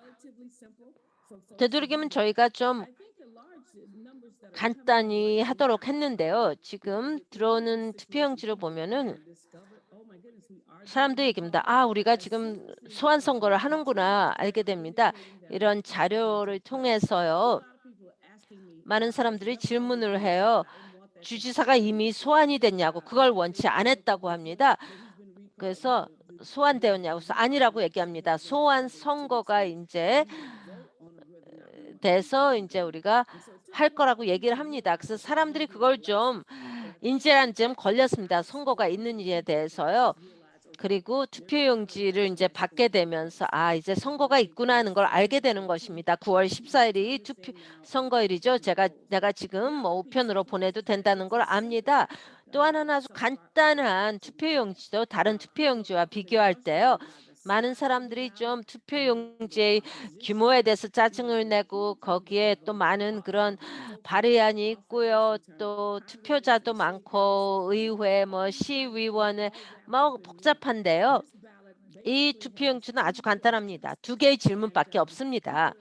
되도록이면 저희가 좀 간단히 하도록 했는데요. 지금 들어오는 투표용지를 보면은 사람들이 얘기합니다. 아, 우리가 지금 소환 선거를 하는구나 알게 됩니다. 이런 자료를 통해서요. 많은 사람들이 질문을 해요. 주지사가 이미 소환이 됐냐고 그걸 원치 않았다고 합니다. 그래서 소환되었냐고 해서 아니라고 얘기합니다. 소환 선거가 이제 돼서 이제 우리가 할 거라고 얘기를 합니다. 그래서 사람들이 그걸 좀 인지하는 점 걸렸습니다. 선거가 있는지에 대해서요. 그리고 투표용지를 이제 받게 되면서 아, 이제 선거가 있구나 하는 걸 알게 되는 것입니다. 9월 14일이 선거일이죠. 내가 지금 뭐 우편으로 보내도 된다는 걸 압니다. 또한 하나 아주 간단한 투표용지도 다른 투표용지와 비교할 때요. 많은 사람들이 좀 투표용지의 규모에 대해서 짜증을 내고 거기에 또 많은 그런 발의안이 있고요. 또 투표자도 많고 의회 시의원에 복잡한데요. 이 투표용지는 아주 간단합니다. 두 개의 질문밖에 없습니다.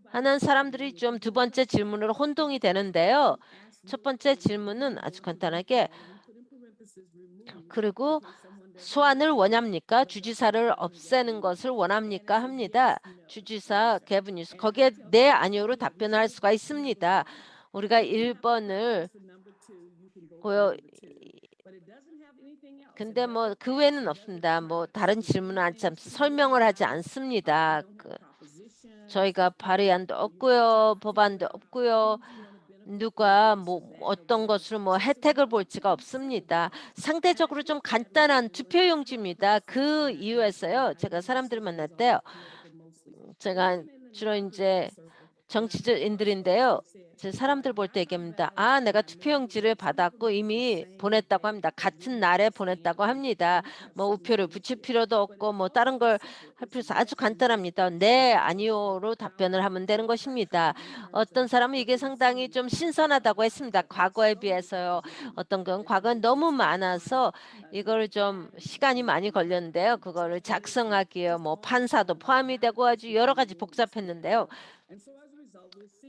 하는 사람들이 좀 두 번째 질문으로 혼동이 되는데요. 첫 번째 질문은 아주 간단하게 그리고 소환을 원합니까? 주지사를 없애는 것을 원합니까? 합니다. 주지사 개분뉴스 거기에 네 아니오로 답변을 할 수가 있습니다. 우리가 1번을 근데 그 외에는 없습니다. 다른 질문은 설명을 하지 않습니다. 저희가 발의안도 없고요. 법안도 없고요. 누가 어떤 것으로 혜택을 볼지가 없습니다. 상대적으로 좀 간단한 투표용지입니다. 그 이유에서요. 제가 사람들을 만날 때요. 제가 주로 이제 정치인들인데요. 제 사람들 볼 때 얘기합니다. 아, 내가 투표용지를 받았고 이미 보냈다고 합니다. 같은 날에 보냈다고 합니다. 우표를 붙일 필요도 없고 다른 걸 할 필요 없어. 아주 간단합니다. 네, 아니요로 답변을 하면 되는 것입니다. 어떤 사람은 이게 상당히 좀 신선하다고 했습니다. 과거에 비해서요. 어떤 건 과거는 너무 많아서 이걸 좀 시간이 많이 걸렸는데요. 그거를 작성하기에 판사도 포함이 되고 아주 여러 가지 복잡했는데요.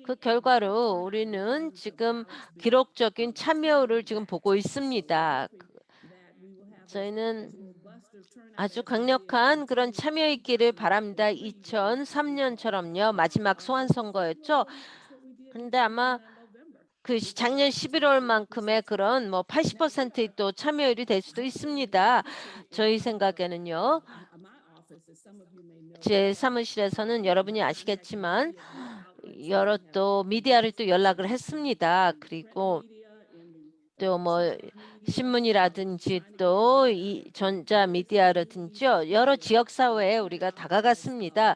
그 결과로 우리는 지금 기록적인 참여율을 지금 보고 있습니다. 저희는 아주 강력한 그런 참여 있기를 바랍니다. 2003년처럼요. 마지막 소환 선거였죠. 근데 아마 작년 11월만큼의 그런 80%의 또 참여율이 될 수도 있습니다. 저희 생각에는요. 제 사무실에서는 여러분이 아시겠지만 여러 또 미디어를 또 연락을 했습니다. 그리고 또 신문이라든지 또 이 전자 미디어라든지요. 여러 지역 사회에 우리가 다가갔습니다.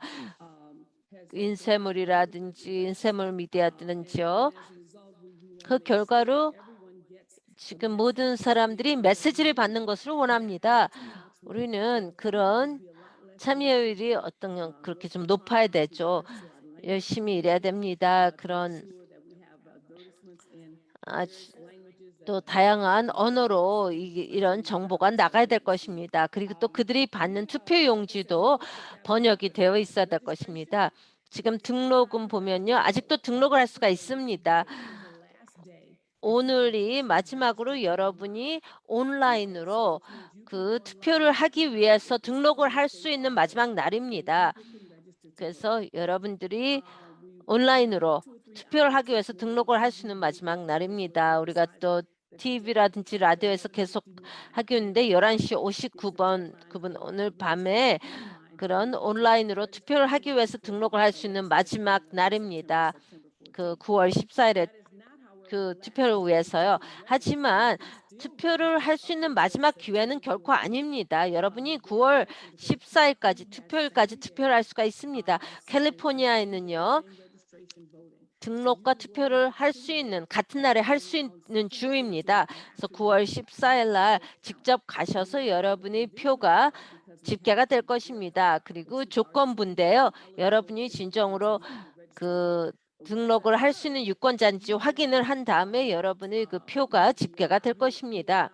인쇄물 미디어든지요. 그 결과로 지금 모든 사람들이 메시지를 받는 것을 원합니다. 우리는 그런 참여율이 그렇게 좀 높아야 되죠. 열심히 일해야 됩니다. 그런 또 다양한 언어로 이런 정보가 나가야 될 것입니다. 그리고 또 그들이 받는 투표용지도 번역이 되어 있어야 될 것입니다. 지금 등록은 보면요. 아직도 등록을 할 수가 있습니다. 오늘이 마지막으로 여러분이 온라인으로 그 투표를 하기 위해서 등록을 할 수 있는 마지막 날입니다. 그래서 여러분들이 온라인으로 투표를 하기 위해서 등록을 할 수 있는 마지막 날입니다. 우리가 또 TV라든지 라디오에서 계속 하고 있는데 11시 59분 그분 오늘 밤에 그런 온라인으로 투표를 하기 위해서 등록을 할 수 있는 마지막 날입니다. 그 9월 14일에 그 투표를 위해서요. 하지만 투표를 할 수 있는 마지막 기회는 결코 아닙니다. 여러분이 9월 14일까지 투표일까지 투표를 할 수가 있습니다. 캘리포니아에는요. 등록과 투표를 할 수 있는 같은 날에 할 수 있는 주입니다. 그래서 9월 14일 날 직접 가셔서 여러분의 표가 집계가 될 것입니다. 그리고 조건부인데요. 여러분이 진정으로 그 등록을 할 수 있는 유권자인지 확인을 한 다음에 여러분의 그 표가 집계가 될 것입니다.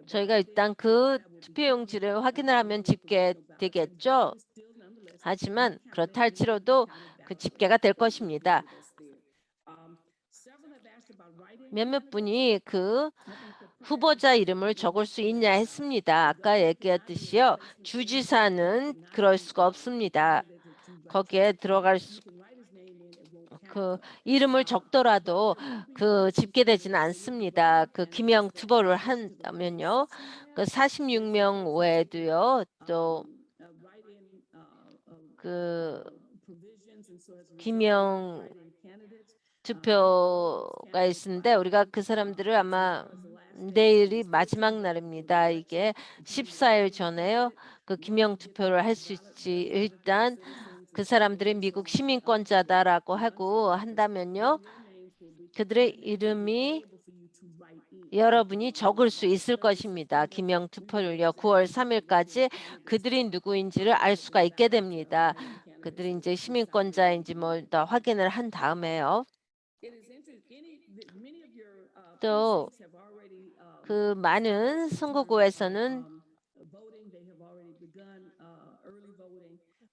저희가 일단 그 투표용지를 확인을 하면 집계되겠죠. 하지만 그렇다 할지라도 그 집계가 될 것입니다. 몇몇 분이 그 후보자 이름을 적을 수 있냐 했습니다. 아까 얘기했듯이요. 주지사는 그럴 수가 없습니다. 거기에 들어갈 그 이름을 적더라도 그 집계되지는 않습니다. 그 기명 투표를 한다면요. 그 46명 외에도요. 또 그 기명 투표가 있는데 우리가 그 사람들을 아마 내일이 마지막 날입니다. 이게 14일 전에요. 그 기명 투표를 할 수 있지. 일단 그 사람들이 미국 시민권자다라고 하고 한다면요. 그들의 이름이 여러분이 적을 수 있을 것입니다. 기명 투표를요. 9월 3일까지 그들이 누구인지를 알 수가 있게 됩니다. 그들이 이제 시민권자인지 뭐 다 확인을 한 다음에요. 또 그 많은 선거구에서는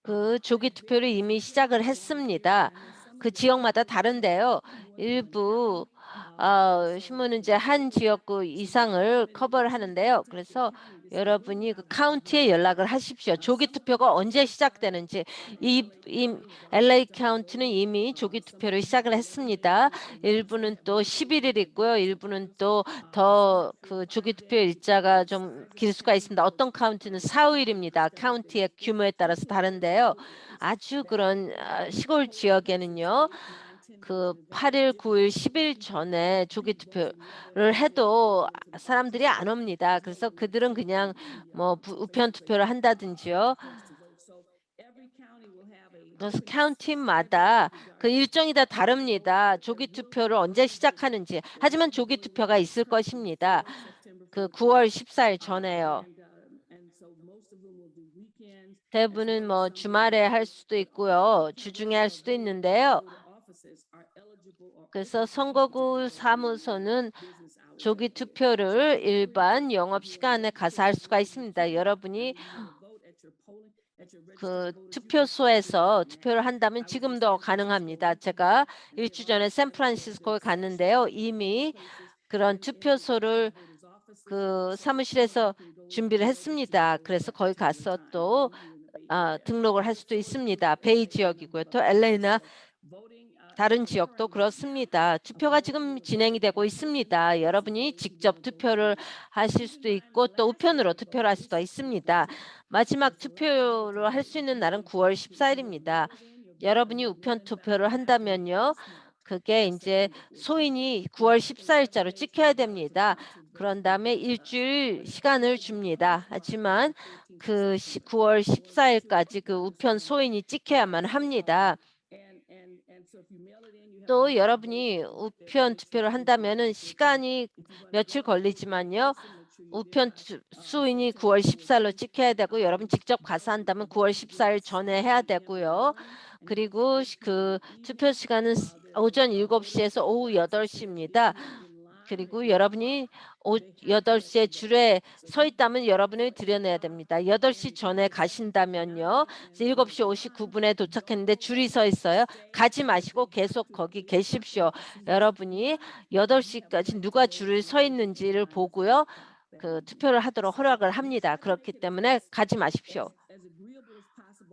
그 조기 투표를 이미 시작을 했습니다. 그 지역마다 다른데요. 일부 신문은 이제 한 지역구 이상을 커버를 하는데요. 그래서 여러분이 그 카운티에 연락을 하십시오. 조기 투표가 언제 시작되는지. 이 LA 카운티는 이미 조기 투표를 시작을 했습니다. 일부는 또 11일 있고요. 일부는 또 더 그 조기 투표 일자가 좀 길 수가 있습니다. 어떤 카운티는 4일입니다. 카운티의 규모에 따라서 다른데요. 아주 그런 시골 지역에는요. 그 8일, 9일, 10일 전에 조기 투표를 해도 사람들이 안 옵니다. 그래서 그들은 그냥 뭐 우편 투표를 한다든지요. 그래서 카운티마다 그 일정이 다 다릅니다. 조기 투표를 언제 시작하는지. 하지만 조기 투표가 있을 것입니다. 그 9월 14일 전에요. 대부분은 뭐 주말에 할 수도 있고요. 주중에 할 수도 있는데요. 그래서 선거구 사무소는 조기 투표를 일반 영업 시간에 가서 할 수가 있습니다. 여러분이 그 투표소에서 투표를 한다면 지금도 가능합니다. 제가 일주 전에 샌프란시스코에 갔는데요. 이미 그런 투표소를 그 사무실에서 준비를 했습니다. 그래서 거기 가서 또 등록을 할 수도 있습니다. 베이 지역이고요. 또 LA나 다른 지역도 그렇습니다. 투표가 지금 진행이 되고 있습니다. 여러분이 직접 투표를 하실 수도 있고 또 우편으로 투표를 할 수도 있습니다. 마지막 투표를 할 수 있는 날은 9월 14일입니다. 여러분이 우편 투표를 한다면요. 그게 이제 소인이 9월 14일자로 찍혀야 됩니다. 그런 다음에 일주일 시간을 줍니다. 하지만 그 9월 14일까지 그 우편 소인이 찍혀야만 합니다. 또 여러분이 우편 투표를 한다면은 시간이 며칠 걸리지만요. 수인이 9월 14일로 찍혀야 되고 여러분 직접 가서 한다면 9월 14일 전에 해야 되고요. 그리고 그 투표 시간은 오전 7시에서 오후 8시입니다. 그리고 여러분이 8시에 줄에 서 있다면 여러분이 들여내야 됩니다. 8시 전에 가신다면요. 7시 59분에 도착했는데 줄이 서 있어요. 가지 마시고 계속 거기 계십시오. 여러분이 8시까지 누가 줄을 서 있는지를 보고요. 그 투표를 하도록 허락을 합니다. 그렇기 때문에 가지 마십시오.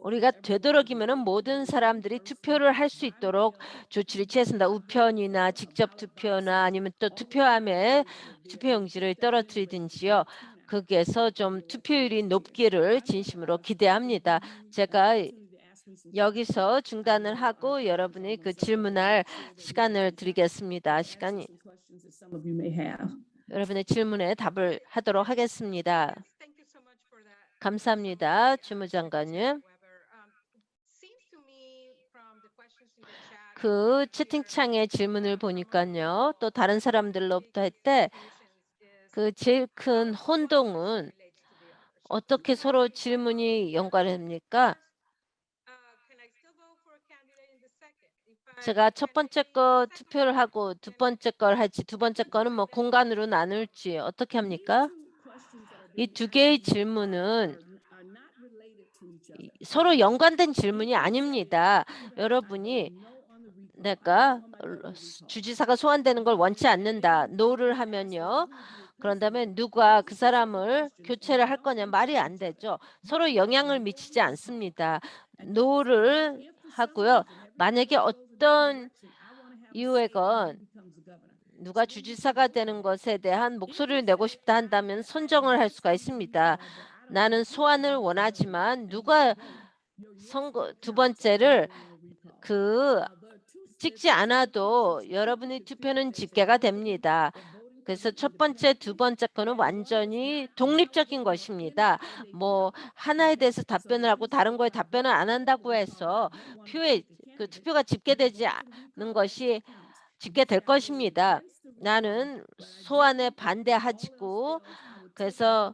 우리가 되도록이면은 모든 사람들이 투표를 할 수 있도록 조치를 취했습니다. 우편이나 직접 투표나 아니면 또 투표함에 투표용지를 떨어뜨리든지요. 거기에서 좀 투표율이 높기를 진심으로 기대합니다. 제가 여기서 중단을 하고 여러분이 그 질문할 시간을 드리겠습니다. 시간이 Some of you may have. 여러분의 질문에 답을 하도록 하겠습니다. Yes, thank you so much for that. 감사합니다. 주무장관님. Seems to me from the questions in the chat, 그 채팅창의 질문을 보니까요. 또 다른 사람들로부터 했때 그 제일 큰 혼동은 어떻게 서로 질문이 연관됩니까? 제가 첫 번째 거 투표를 하고 두 번째 걸 할지 두 번째 거는 뭐 공간으로 나눌지 어떻게 합니까? 이 두 개의 질문은 서로 연관된 질문이 아닙니다. 여러분이 내가 주지사가 소환되는 걸 원치 않는다. 노를 하면요. 그런 다음에 누가 그 사람을 교체를 할 거냐 말이 안 되죠. 서로 영향을 미치지 않습니다. 노를 하고요. 만약에 어떤 이유에건 누가 주지사가 되는 것에 대한 목소리를 내고 싶다 한다면 선정을 할 수가 있습니다. 나는 소환을 원하지만 누가 선거 두 번째를 찍지 않아도 여러분의 투표는 집계가 됩니다. 그래서 첫 번째, 두 번째 거는 완전히 독립적인 것입니다. 뭐 하나에 대해서 답변을 하고 다른 거에 답변을 안 한다고 해서 투표가 집계되지 않는 것이 집계될 것입니다. 나는 소환에 반대하지고 그래서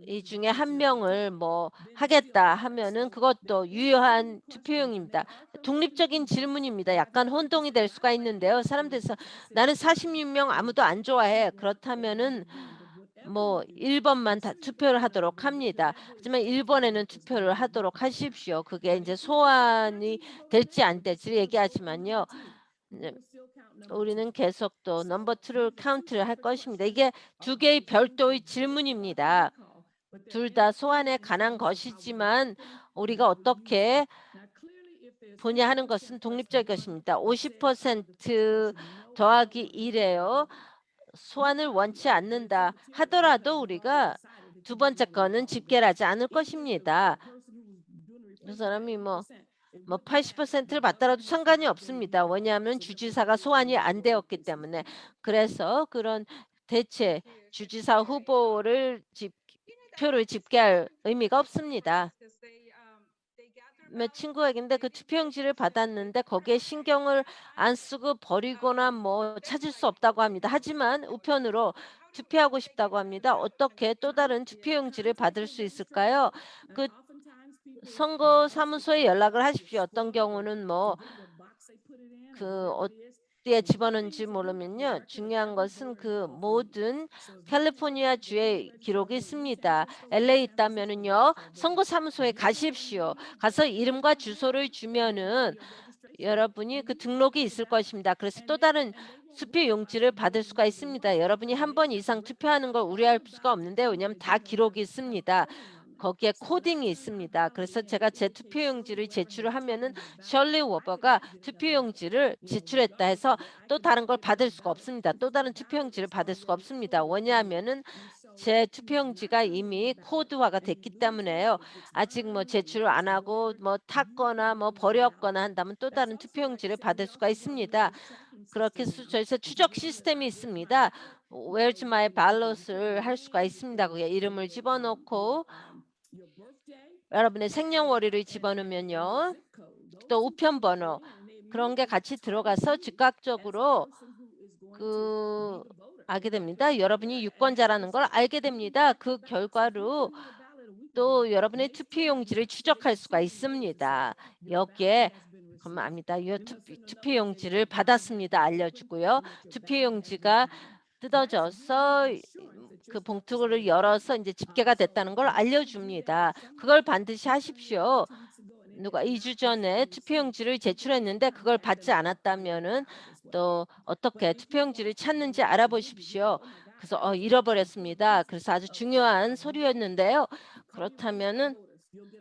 이 중에 한 명을 뭐 하겠다 하면은 그것도 유효한 투표용입니다. 독립적인 질문입니다. 약간 혼동이 될 수가 있는데요. 사람들에서 나는 46명 아무도 안 좋아해. 그렇다면은 뭐 1번만 다 투표를 하도록 합니다. 하지만 1번에는 투표를 하도록 하십시오. 그게 이제 소환이 될지 안 될지 얘기하지만요. 네, 우리는 계속 또 넘버 2를 카운트를 할 것입니다. 이게 두 개의 별도의 질문입니다. 둘 다 소환에 관한 것이지만 우리가 어떻게 보냐 하는 것은 독립적인 것입니다. 50% 더하기 1이에요. 소환을 원치 않는다 하더라도 우리가 두 번째 거는 집계를 하지 않을 것입니다. 그 사람이 뭐 80%를 받더라도 상관이 없습니다. 왜냐하면 주지사가 소환이 안 되었기 때문에. 그래서 그런 대체 주지사 후보를 표를 집계할 의미가 없습니다. 친구가 있는데 그 투표용지를 받았는데 거기에 신경을 안 쓰고 버리거나 뭐 찾을 수 없다고 합니다. 하지만 우편으로 투표하고 싶다고 합니다. 어떻게 또 다른 투표용지를 받을 수 있을까요? 그 선거 사무소에 연락을 하십시오. 어떤 경우는 뭐 어디에 집어넣는지 모르면요. 중요한 것은 그 모든 캘리포니아 주의 기록이 있습니다. LA 있다면은요. 선거 사무소에 가십시오. 가서 이름과 주소를 주면은 여러분이 그 등록이 있을 것입니다. 그래서 또 다른 투표 용지를 받을 수가 있습니다. 여러분이 한 번 이상 투표하는 걸 우려할 수가 없는데 왜냐하면 다 기록이 있습니다. 거기에 코딩이 있습니다. 그래서 제가 제 투표용지를 제출을 하면은 셜리 워버가 투표용지를 제출했다 해서 또 다른 걸 받을 수가 없습니다. 또 다른 투표용지를 받을 수가 없습니다. 왜냐하면은 제 투표용지가 이미 코드화가 됐기 때문에요. 아직 뭐 제출을 안 하고 뭐 탔거나 뭐 버렸거나 한다면 또 다른 투표용지를 받을 수가 있습니다. 그렇게 해서 저희서 추적 시스템이 있습니다. Where's my ballot을 할 수가 있습니다. 거기에 이름을 집어넣고 여러분의 생년월일을 집어넣으면요. 또 우편번호 그런 게 같이 들어가서 즉각적으로 알게 됩니다. 여러분이 유권자라는 걸 알게 됩니다. 그 결과로 또 여러분의 투표용지를 추적할 수가 있습니다. 여기에 그러면 압니다. 투표용지를 받았습니다. 알려주고요. 투표용지가 뜯어져서 그 봉투를 열어서 이제 집계가 됐다는 걸 알려줍니다. 그걸 반드시 하십시오. 누가 2주 전에 투표용지를 제출했는데 그걸 받지 않았다면은 또 어떻게 투표용지를 찾는지 알아보십시오. 그래서 잃어버렸습니다. 그래서 아주 중요한 서류였는데요. 그렇다면은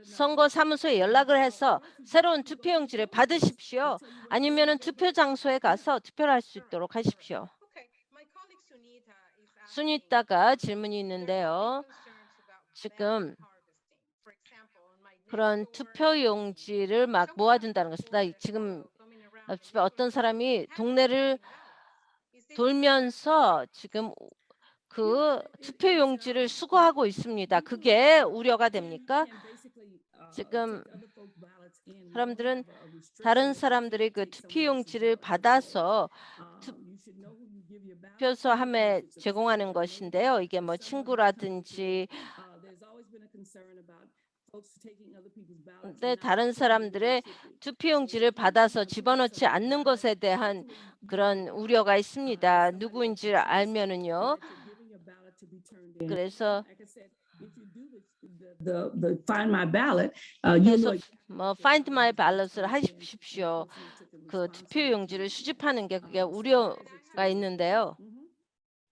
선거사무소에 연락을 해서 새로운 투표용지를 받으십시오. 아니면은 투표 장소에 가서 투표를 할 수 있도록 하십시오. Okay, my colleague Sunita is asking, 순이따가 질문이 there are 있는데요. big concerns about 지금 ballot harvesting. For example, on my next 그런 door, 투표용지를 막 someone 모아둔다는 asked 것은 for 나 the 지금 fellow coming around the 집에 어떤 neighborhood 사람이 to hand 동네를 out ballots. Is this 돌면서 지금 그 투표용지를 수거하고 있습니다. 그게 우려가 됩니까? 지금 사람들은 다른 사람들이 그 투표용지를 받아서 투표소함에 제공하는 것인데요. 이게 뭐 친구라든지 근데 다른 사람들의 투표용지를 받아서 집어넣지 않는 것에 대한 그런 우려가 있습니다. 누구인지 알면은요. 그래서 The find my ballot, you 그래서 know. 뭐 find my ballot을 하십시오. 그 투표용지를 수집하는 게 그게 우려가 있는데요.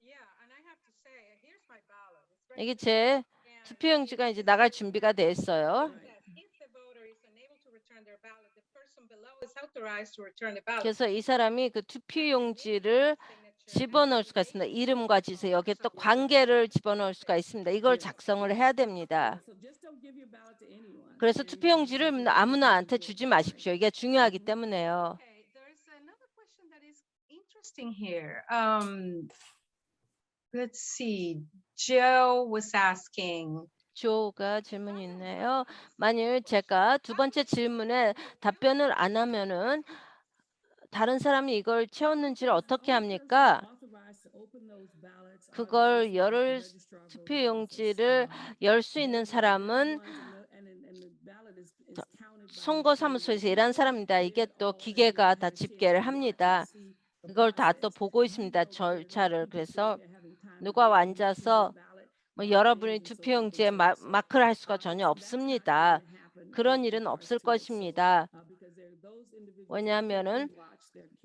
Yeah, and I have to say, here's my ballot. It's ready 이게 to 제 and 투표용지가 이제 나갈 준비가 돼 있어요. that if the voter is unable to return their ballot, the person below is authorized to return the ballot. 그래서 이 사람이 그 투표용지를 집어넣을 수가 있습니다. 이름과 지세 여기에 또 관계를 집어넣을 수가 있습니다. 이걸 작성을 해야 됩니다. So just don't give your ballot to anyone. 그래서 투표용지를 아무나한테 주지 마십시오. 이게 중요하기 때문에요. Okay, there's another question that is interesting here. Let's see. Joe was asking, 조가 질문이 있네요. 만일 제가 두 번째 질문에 답변을 안 하면은 다른 사람이 이걸 채웠는지를 어떻게 합니까? 그걸 열을 투표용지를 열 수 있는 사람은 선거사무소에서 일하는 사람입니다. 이게 또 기계가 다 집계를 합니다. 이걸 다 또 보고 있습니다. 절차를. 그래서 누가 앉아서 뭐 여러분의 투표용지에 마크를 할 수가 전혀 없습니다. 그런 일은 없을 것입니다. 왜냐하면은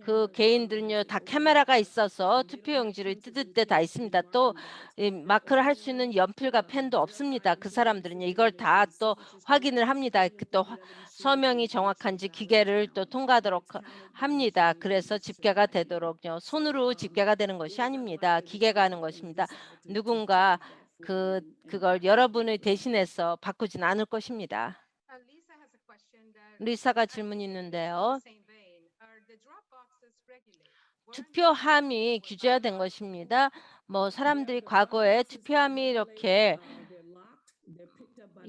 그 개인들은요 다 카메라가 있어서 투표용지를 뜯을 때 다 있습니다. 또 이 마크를 할 수 있는 연필과 펜도 없습니다. 그 사람들은요 이걸 다 또 확인을 합니다. 또 서명이 정확한지 기계를 또 통과하도록 합니다. 그래서 집계가 되도록요 손으로 집계가 되는 것이 아닙니다. 기계가 하는 것입니다. 누군가 그걸 여러분을 대신해서 바꾸진 않을 것입니다. Lisa has a question that 리사가 I 질문이 think in 있는데요. the same vein. Are the drop boxes regulated? 투표함이 규제화된 것입니다. 뭐 사람들이 과거에 투표함이 이렇게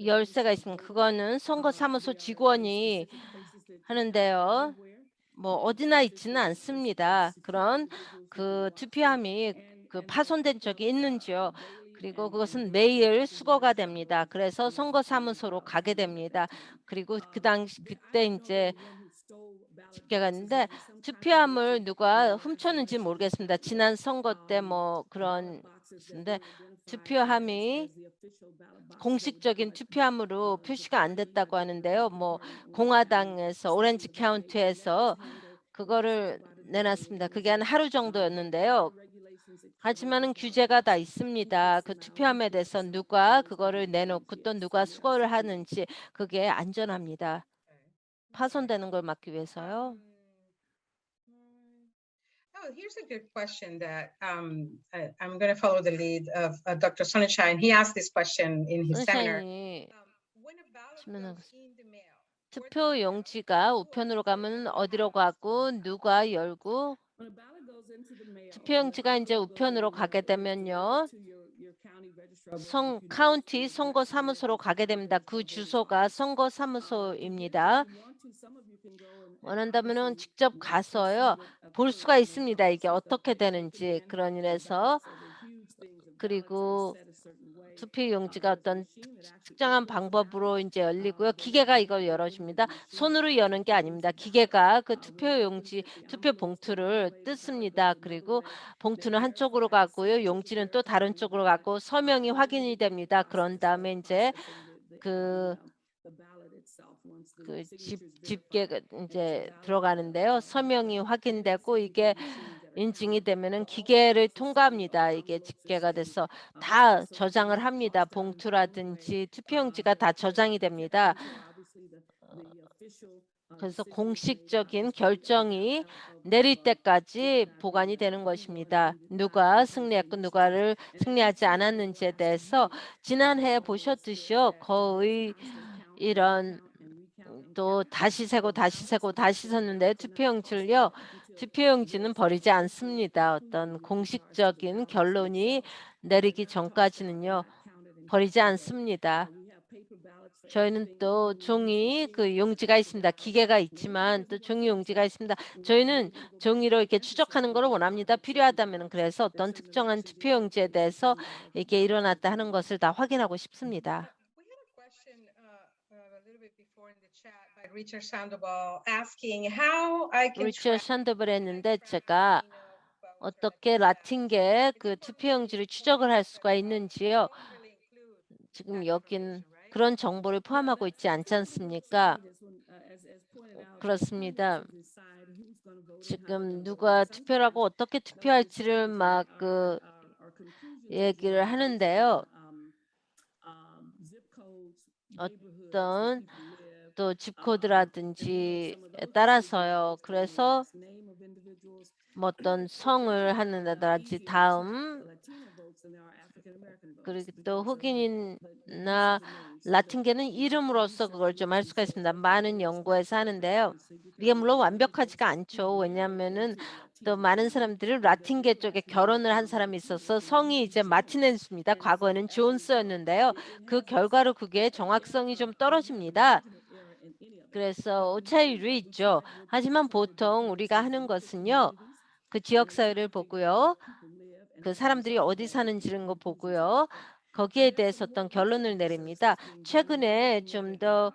열쇠가 있으면 그거는 선거사무소 직원이 하는데요. 뭐 어디나 있지는 않습니다. 그런 그 투표함이 그 파손된 적이 있는지요. 그리고 그것은 매일 수거가 됩니다. 그래서 선거사무소로 가게 됩니다. 그리고 그 당시 그때 이제 집계가 있는데 투표함을 누가 훔쳤는지 모르겠습니다. 지난 선거 때 뭐 그런 인데 투표함이 공식적인 투표함으로 표시가 안 됐다고 하는데요. 뭐 공화당에서 오렌지 카운티에서 그거를 내놨습니다. 그게 한 하루 정도였는데요. 하지만은 규제가 다 있습니다. 그 투표함에 대해서 누가 그거를 내놓고 또 누가 수거를 하는지 그게 안전합니다. 파손되는 걸 막기 위해서요. Oh, here's a good question that I'm going to follow the lead of Dr. Sonnenschein. He asked this question in his seminar. 선샤인이 When a ballot 질문하고 goes in the mail, 투표 용지가 우편으로 가면 어디로 가고 누가 열고 투표용지가 이제 우편으로 가게 되면요. 카운티 선거사무소로 가게 됩니다. 그 주소가 선거사무소입니다. 원한다면은 직접 가서요. 볼 수가 있습니다. 이게 어떻게 되는지. 그런 일에서 그리고 투표용지가 어떤 특정한 방법으로 이제 열리고요. 기계가 이걸 열어줍니다. 손으로 여는 게 아닙니다. 기계가 그 투표용지, 투표 봉투를 뜯습니다. 그리고 봉투는 한쪽으로 가고요. 용지는 또 다른 쪽으로 가고 서명이 확인이 됩니다. 그런 다음에 이제 집계가 이제 들어가는데요. 서명이 확인되고 이게 인증이 되면은 기계를 통과합니다. 이게 집계가 돼서 다 저장을 합니다. 봉투라든지 투표용지가 다 저장이 됩니다. 그래서 공식적인 결정이 내릴 때까지 보관이 되는 것입니다. 누가 승리했고 누가를 승리하지 않았는지에 대해서 지난해 보셨듯이요. 거의 이런 또 다시 세고 다시 세고 다시 섰는데 투표용지는 버리지 않습니다. 어떤 공식적인 결론이 내리기 전까지는요. 버리지 않습니다. 저희는 또 종이 그 용지가 있습니다. 기계가 있지만 또 종이 용지가 있습니다. 저희는 종이로 이렇게 추적하는 것을 원합니다. 필요하다면 그래서 어떤 특정한 투표용지에 대해서 이게 일어났다 하는 것을 다 확인하고 싶습니다. We had a question a little bit before in the chat by Richard Sandoval asking how I can 리처드 track 산더블 했는데 제가 어떻게 라틴계 그 투표용지를 추적을 할 수가 있는지요. 지금 여긴 그런 정보를 포함하고 있지 않지 않습니까? 그렇습니다. 지금 누가 투표를 하고 어떻게 투표할지를 막 그 얘기를 하는데요. 어떤 또 집코드라든지에 따라서요. 그래서 뭐 어떤 성을 하는다든지 다음 그리고 또 흑인이나 라틴계는 이름으로써 그걸 좀 할 수가 있습니다. 많은 연구에서 하는데요. 이게 물론 완벽하지가 않죠. 왜냐하면은 또 많은 사람들이 라틴계 쪽에 결혼을 한 사람이 있어서 성이 이제 마티넨스입니다. 과거에는 존스였는데요. 그 결과로 그게 정확성이 좀 떨어집니다. 그래서 오차율이 있죠. 하지만 보통 우리가 하는 것은요. 그 지역 사회를 보고요. 그 사람들이 어디 사는지를 거 보고요. 거기에 대해서 어떤 결론을 내립니다. 최근에 좀 더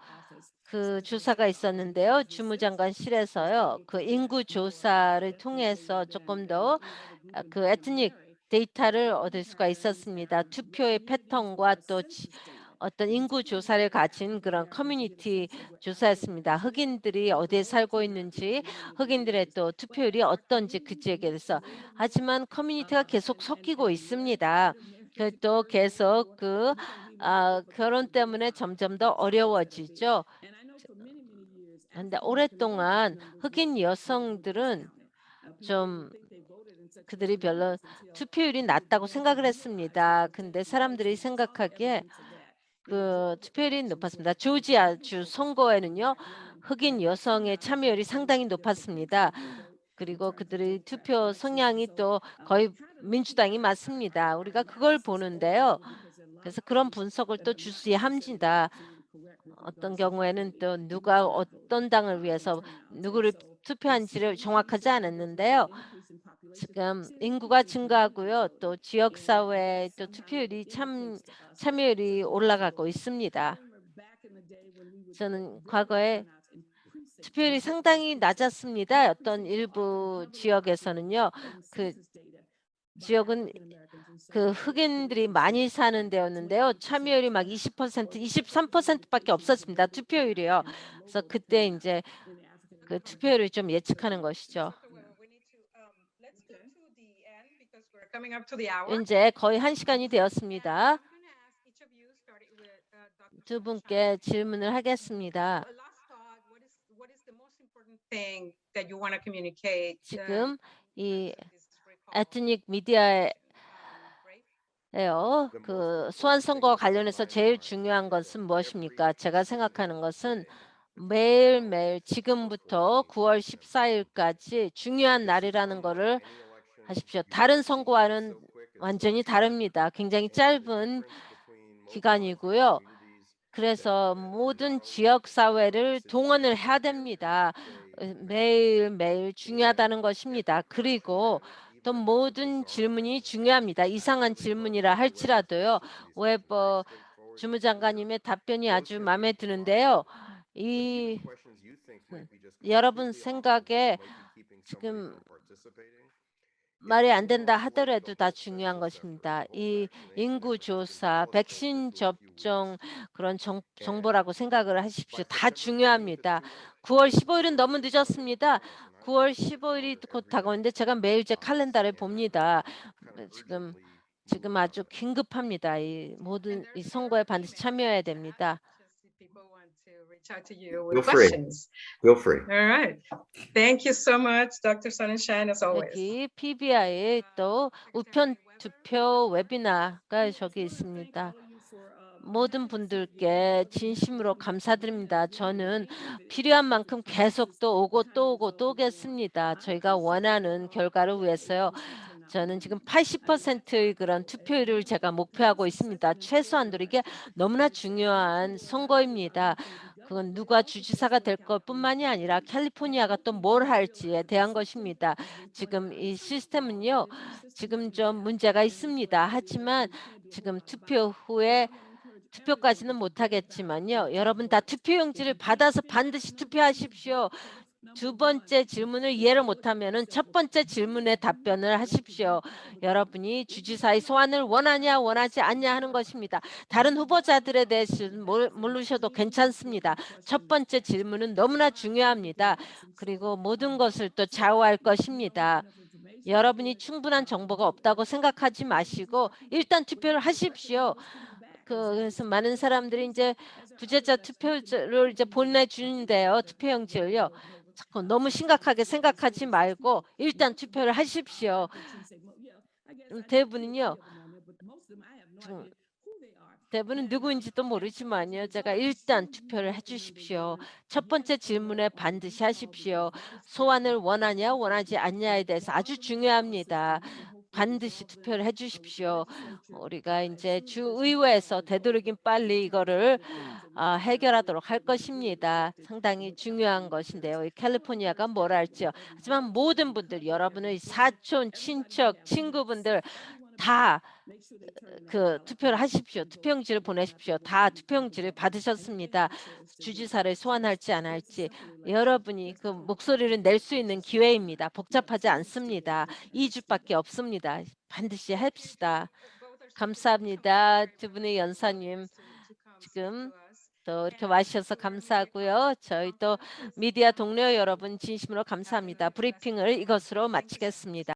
그 조사가 있었는데요. 주무장관실에서요. 그 인구 조사를 통해서 조금 더 그 에트닉 데이터를 얻을 수가 있었습니다. 투표의 패턴과 또 어떤 인구 조사를 가진 그런 커뮤니티 조사였습니다. 흑인들이 어디에 살고 있는지, 흑인들의 또 투표율이 어떤지 그 지역에 대해서. 하지만 커뮤니티가 계속 섞이고 있습니다. 또 계속 결혼 때문에 점점 더 어려워지죠. 근데 오랫동안 흑인 여성들은 좀 그들이 별로 투표율이 낮다고 생각을 했습니다. 근데 사람들이 생각하기에 그 투표율이 높았습니다. 조지아주 선거에는요. 흑인 여성의 참여율이 상당히 높았습니다. 그리고 그들의 투표 성향이 또 거의 민주당이 맞습니다. 우리가 그걸 보는데요. 그래서 그런 분석을 또 주시합니다. 어떤 경우에는 또 누가 어떤 당을 위해서 누구를 투표한지를 정확하지 않았는데요. 지금 인구가 증가하고요. 또 지역 사회의 또 투표율이 참여율이 올라가고 있습니다. 저는 과거에 투표율이 상당히 낮았습니다. 어떤 일부 지역에서는요. 그 지역은 그 흑인들이 많이 사는 데였는데요. 참여율이 막 20%, 23%밖에 없었습니다. 투표율이요. 그래서 그때 이제 그 투표율을 좀 예측하는 것이죠. 이제 거의 1시간이 되었습니다. 두 분께 질문을 하겠습니다. 지금 이 에트닉 미디어에 그 소환 선거와 관련해서 제일 중요한 것은 무엇입니까? 제가 생각하는 것은 매일매일 지금부터 9월 14일까지 중요한 날이라는 거를 하십시오. 다른 선거와는 완전히 다릅니다. 굉장히 짧은 기간이고요. 그래서 모든 지역 사회를 동원을 해야 됩니다. 매일매일 중요하다는 것입니다. 그리고 또 모든 질문이 중요합니다. 이상한 질문이라 할지라도요. 웨버 주무장관님의 답변이 아주 마음에 드는데요. 이 여러분 생각에 지금 말이 안 된다 하더라도 다 중요한 것입니다. 이 인구 조사, 백신 접종 그런 정보라고 생각을 하십시오. 다 중요합니다. 9월 15일은 너무 늦었습니다. 9월 15일이 곧 다가오는데 제가 매일 제 칼렌더를 봅니다. 지금 아주 긴급합니다. 이 모든 이 선거에 반드시 참여해야 됩니다. People want to reach out to you Feel with free. questions. Feel free. All right. Thank you so much, Dr. Sonnenschein, as always. 여기 PBI에 또 우편 투표 웨비나가 저기 있습니다. 모든 분들께 진심으로 감사드립니다. 저는 필요한 만큼 계속 또 오고 또 오고 또 오겠습니다. 저희가 원하는 결과를 위해서요. 저는 지금 80%의 그런 투표율을 제가 목표하고 있습니다. 최소한도 이게 너무나 중요한 선거입니다. 그건 누가 주지사가 될 것뿐만이 아니라 캘리포니아가 또 뭘 할지에 대한 것입니다. 지금 이 시스템은요. 지금 좀 문제가 있습니다. 하지만 지금 투표 후에 투표까지는 못하겠지만요. 여러분 다 투표용지를 받아서 반드시 투표하십시오. 두 번째 질문을 이해를 못하면은 첫 번째 질문에 답변을 하십시오. 여러분이 주지사의 소환을 원하냐 원하지 않냐 하는 것입니다. 다른 후보자들에 대해서는 모르셔도 괜찮습니다. 첫 번째 질문은 너무나 중요합니다. 그리고 모든 것을 또 좌우할 것입니다. 여러분이 충분한 정보가 없다고 생각하지 마시고 일단 투표를 하십시오. 그래서 많은 사람들이 이제 부재자 투표를 이제 보내주는데요. 투표용지를요. 자꾸 너무 심각하게 생각하지 말고 일단 투표를 하십시오. 대부분은요. 대부분은 누구인지도 모르지만요. 제가 일단 투표를 해주십시오. 첫 번째 질문에 반드시 하십시오. 소환을 원하냐 원하지 않냐에 대해서 아주 중요합니다. 반드시 투표를 해주십시오. 우리가 이제 주의회에서 되도록이면 빨리 이거를 해결하도록 할 것입니다. 상당히 중요한 것인데요. 이 캘리포니아가 뭘 할지요. 하지만 모든 분들, 여러분의 사촌, 친척, 친구분들 다 투표를 하십시오. 투표용지를 보내십시오. 다 투표용지를 받으셨습니다. 주지사를 소환할지 안 할지 여러분이 그 목소리를 낼 수 있는 기회입니다. 복잡하지 않습니다. 2주밖에 없습니다. 반드시 합시다. 감사합니다. 두 분의 연사님 지금 또 이렇게 와주셔서 감사하고요. 저희 또 미디어 동료 여러분 진심으로 감사합니다. 브리핑을 이것으로 마치겠습니다.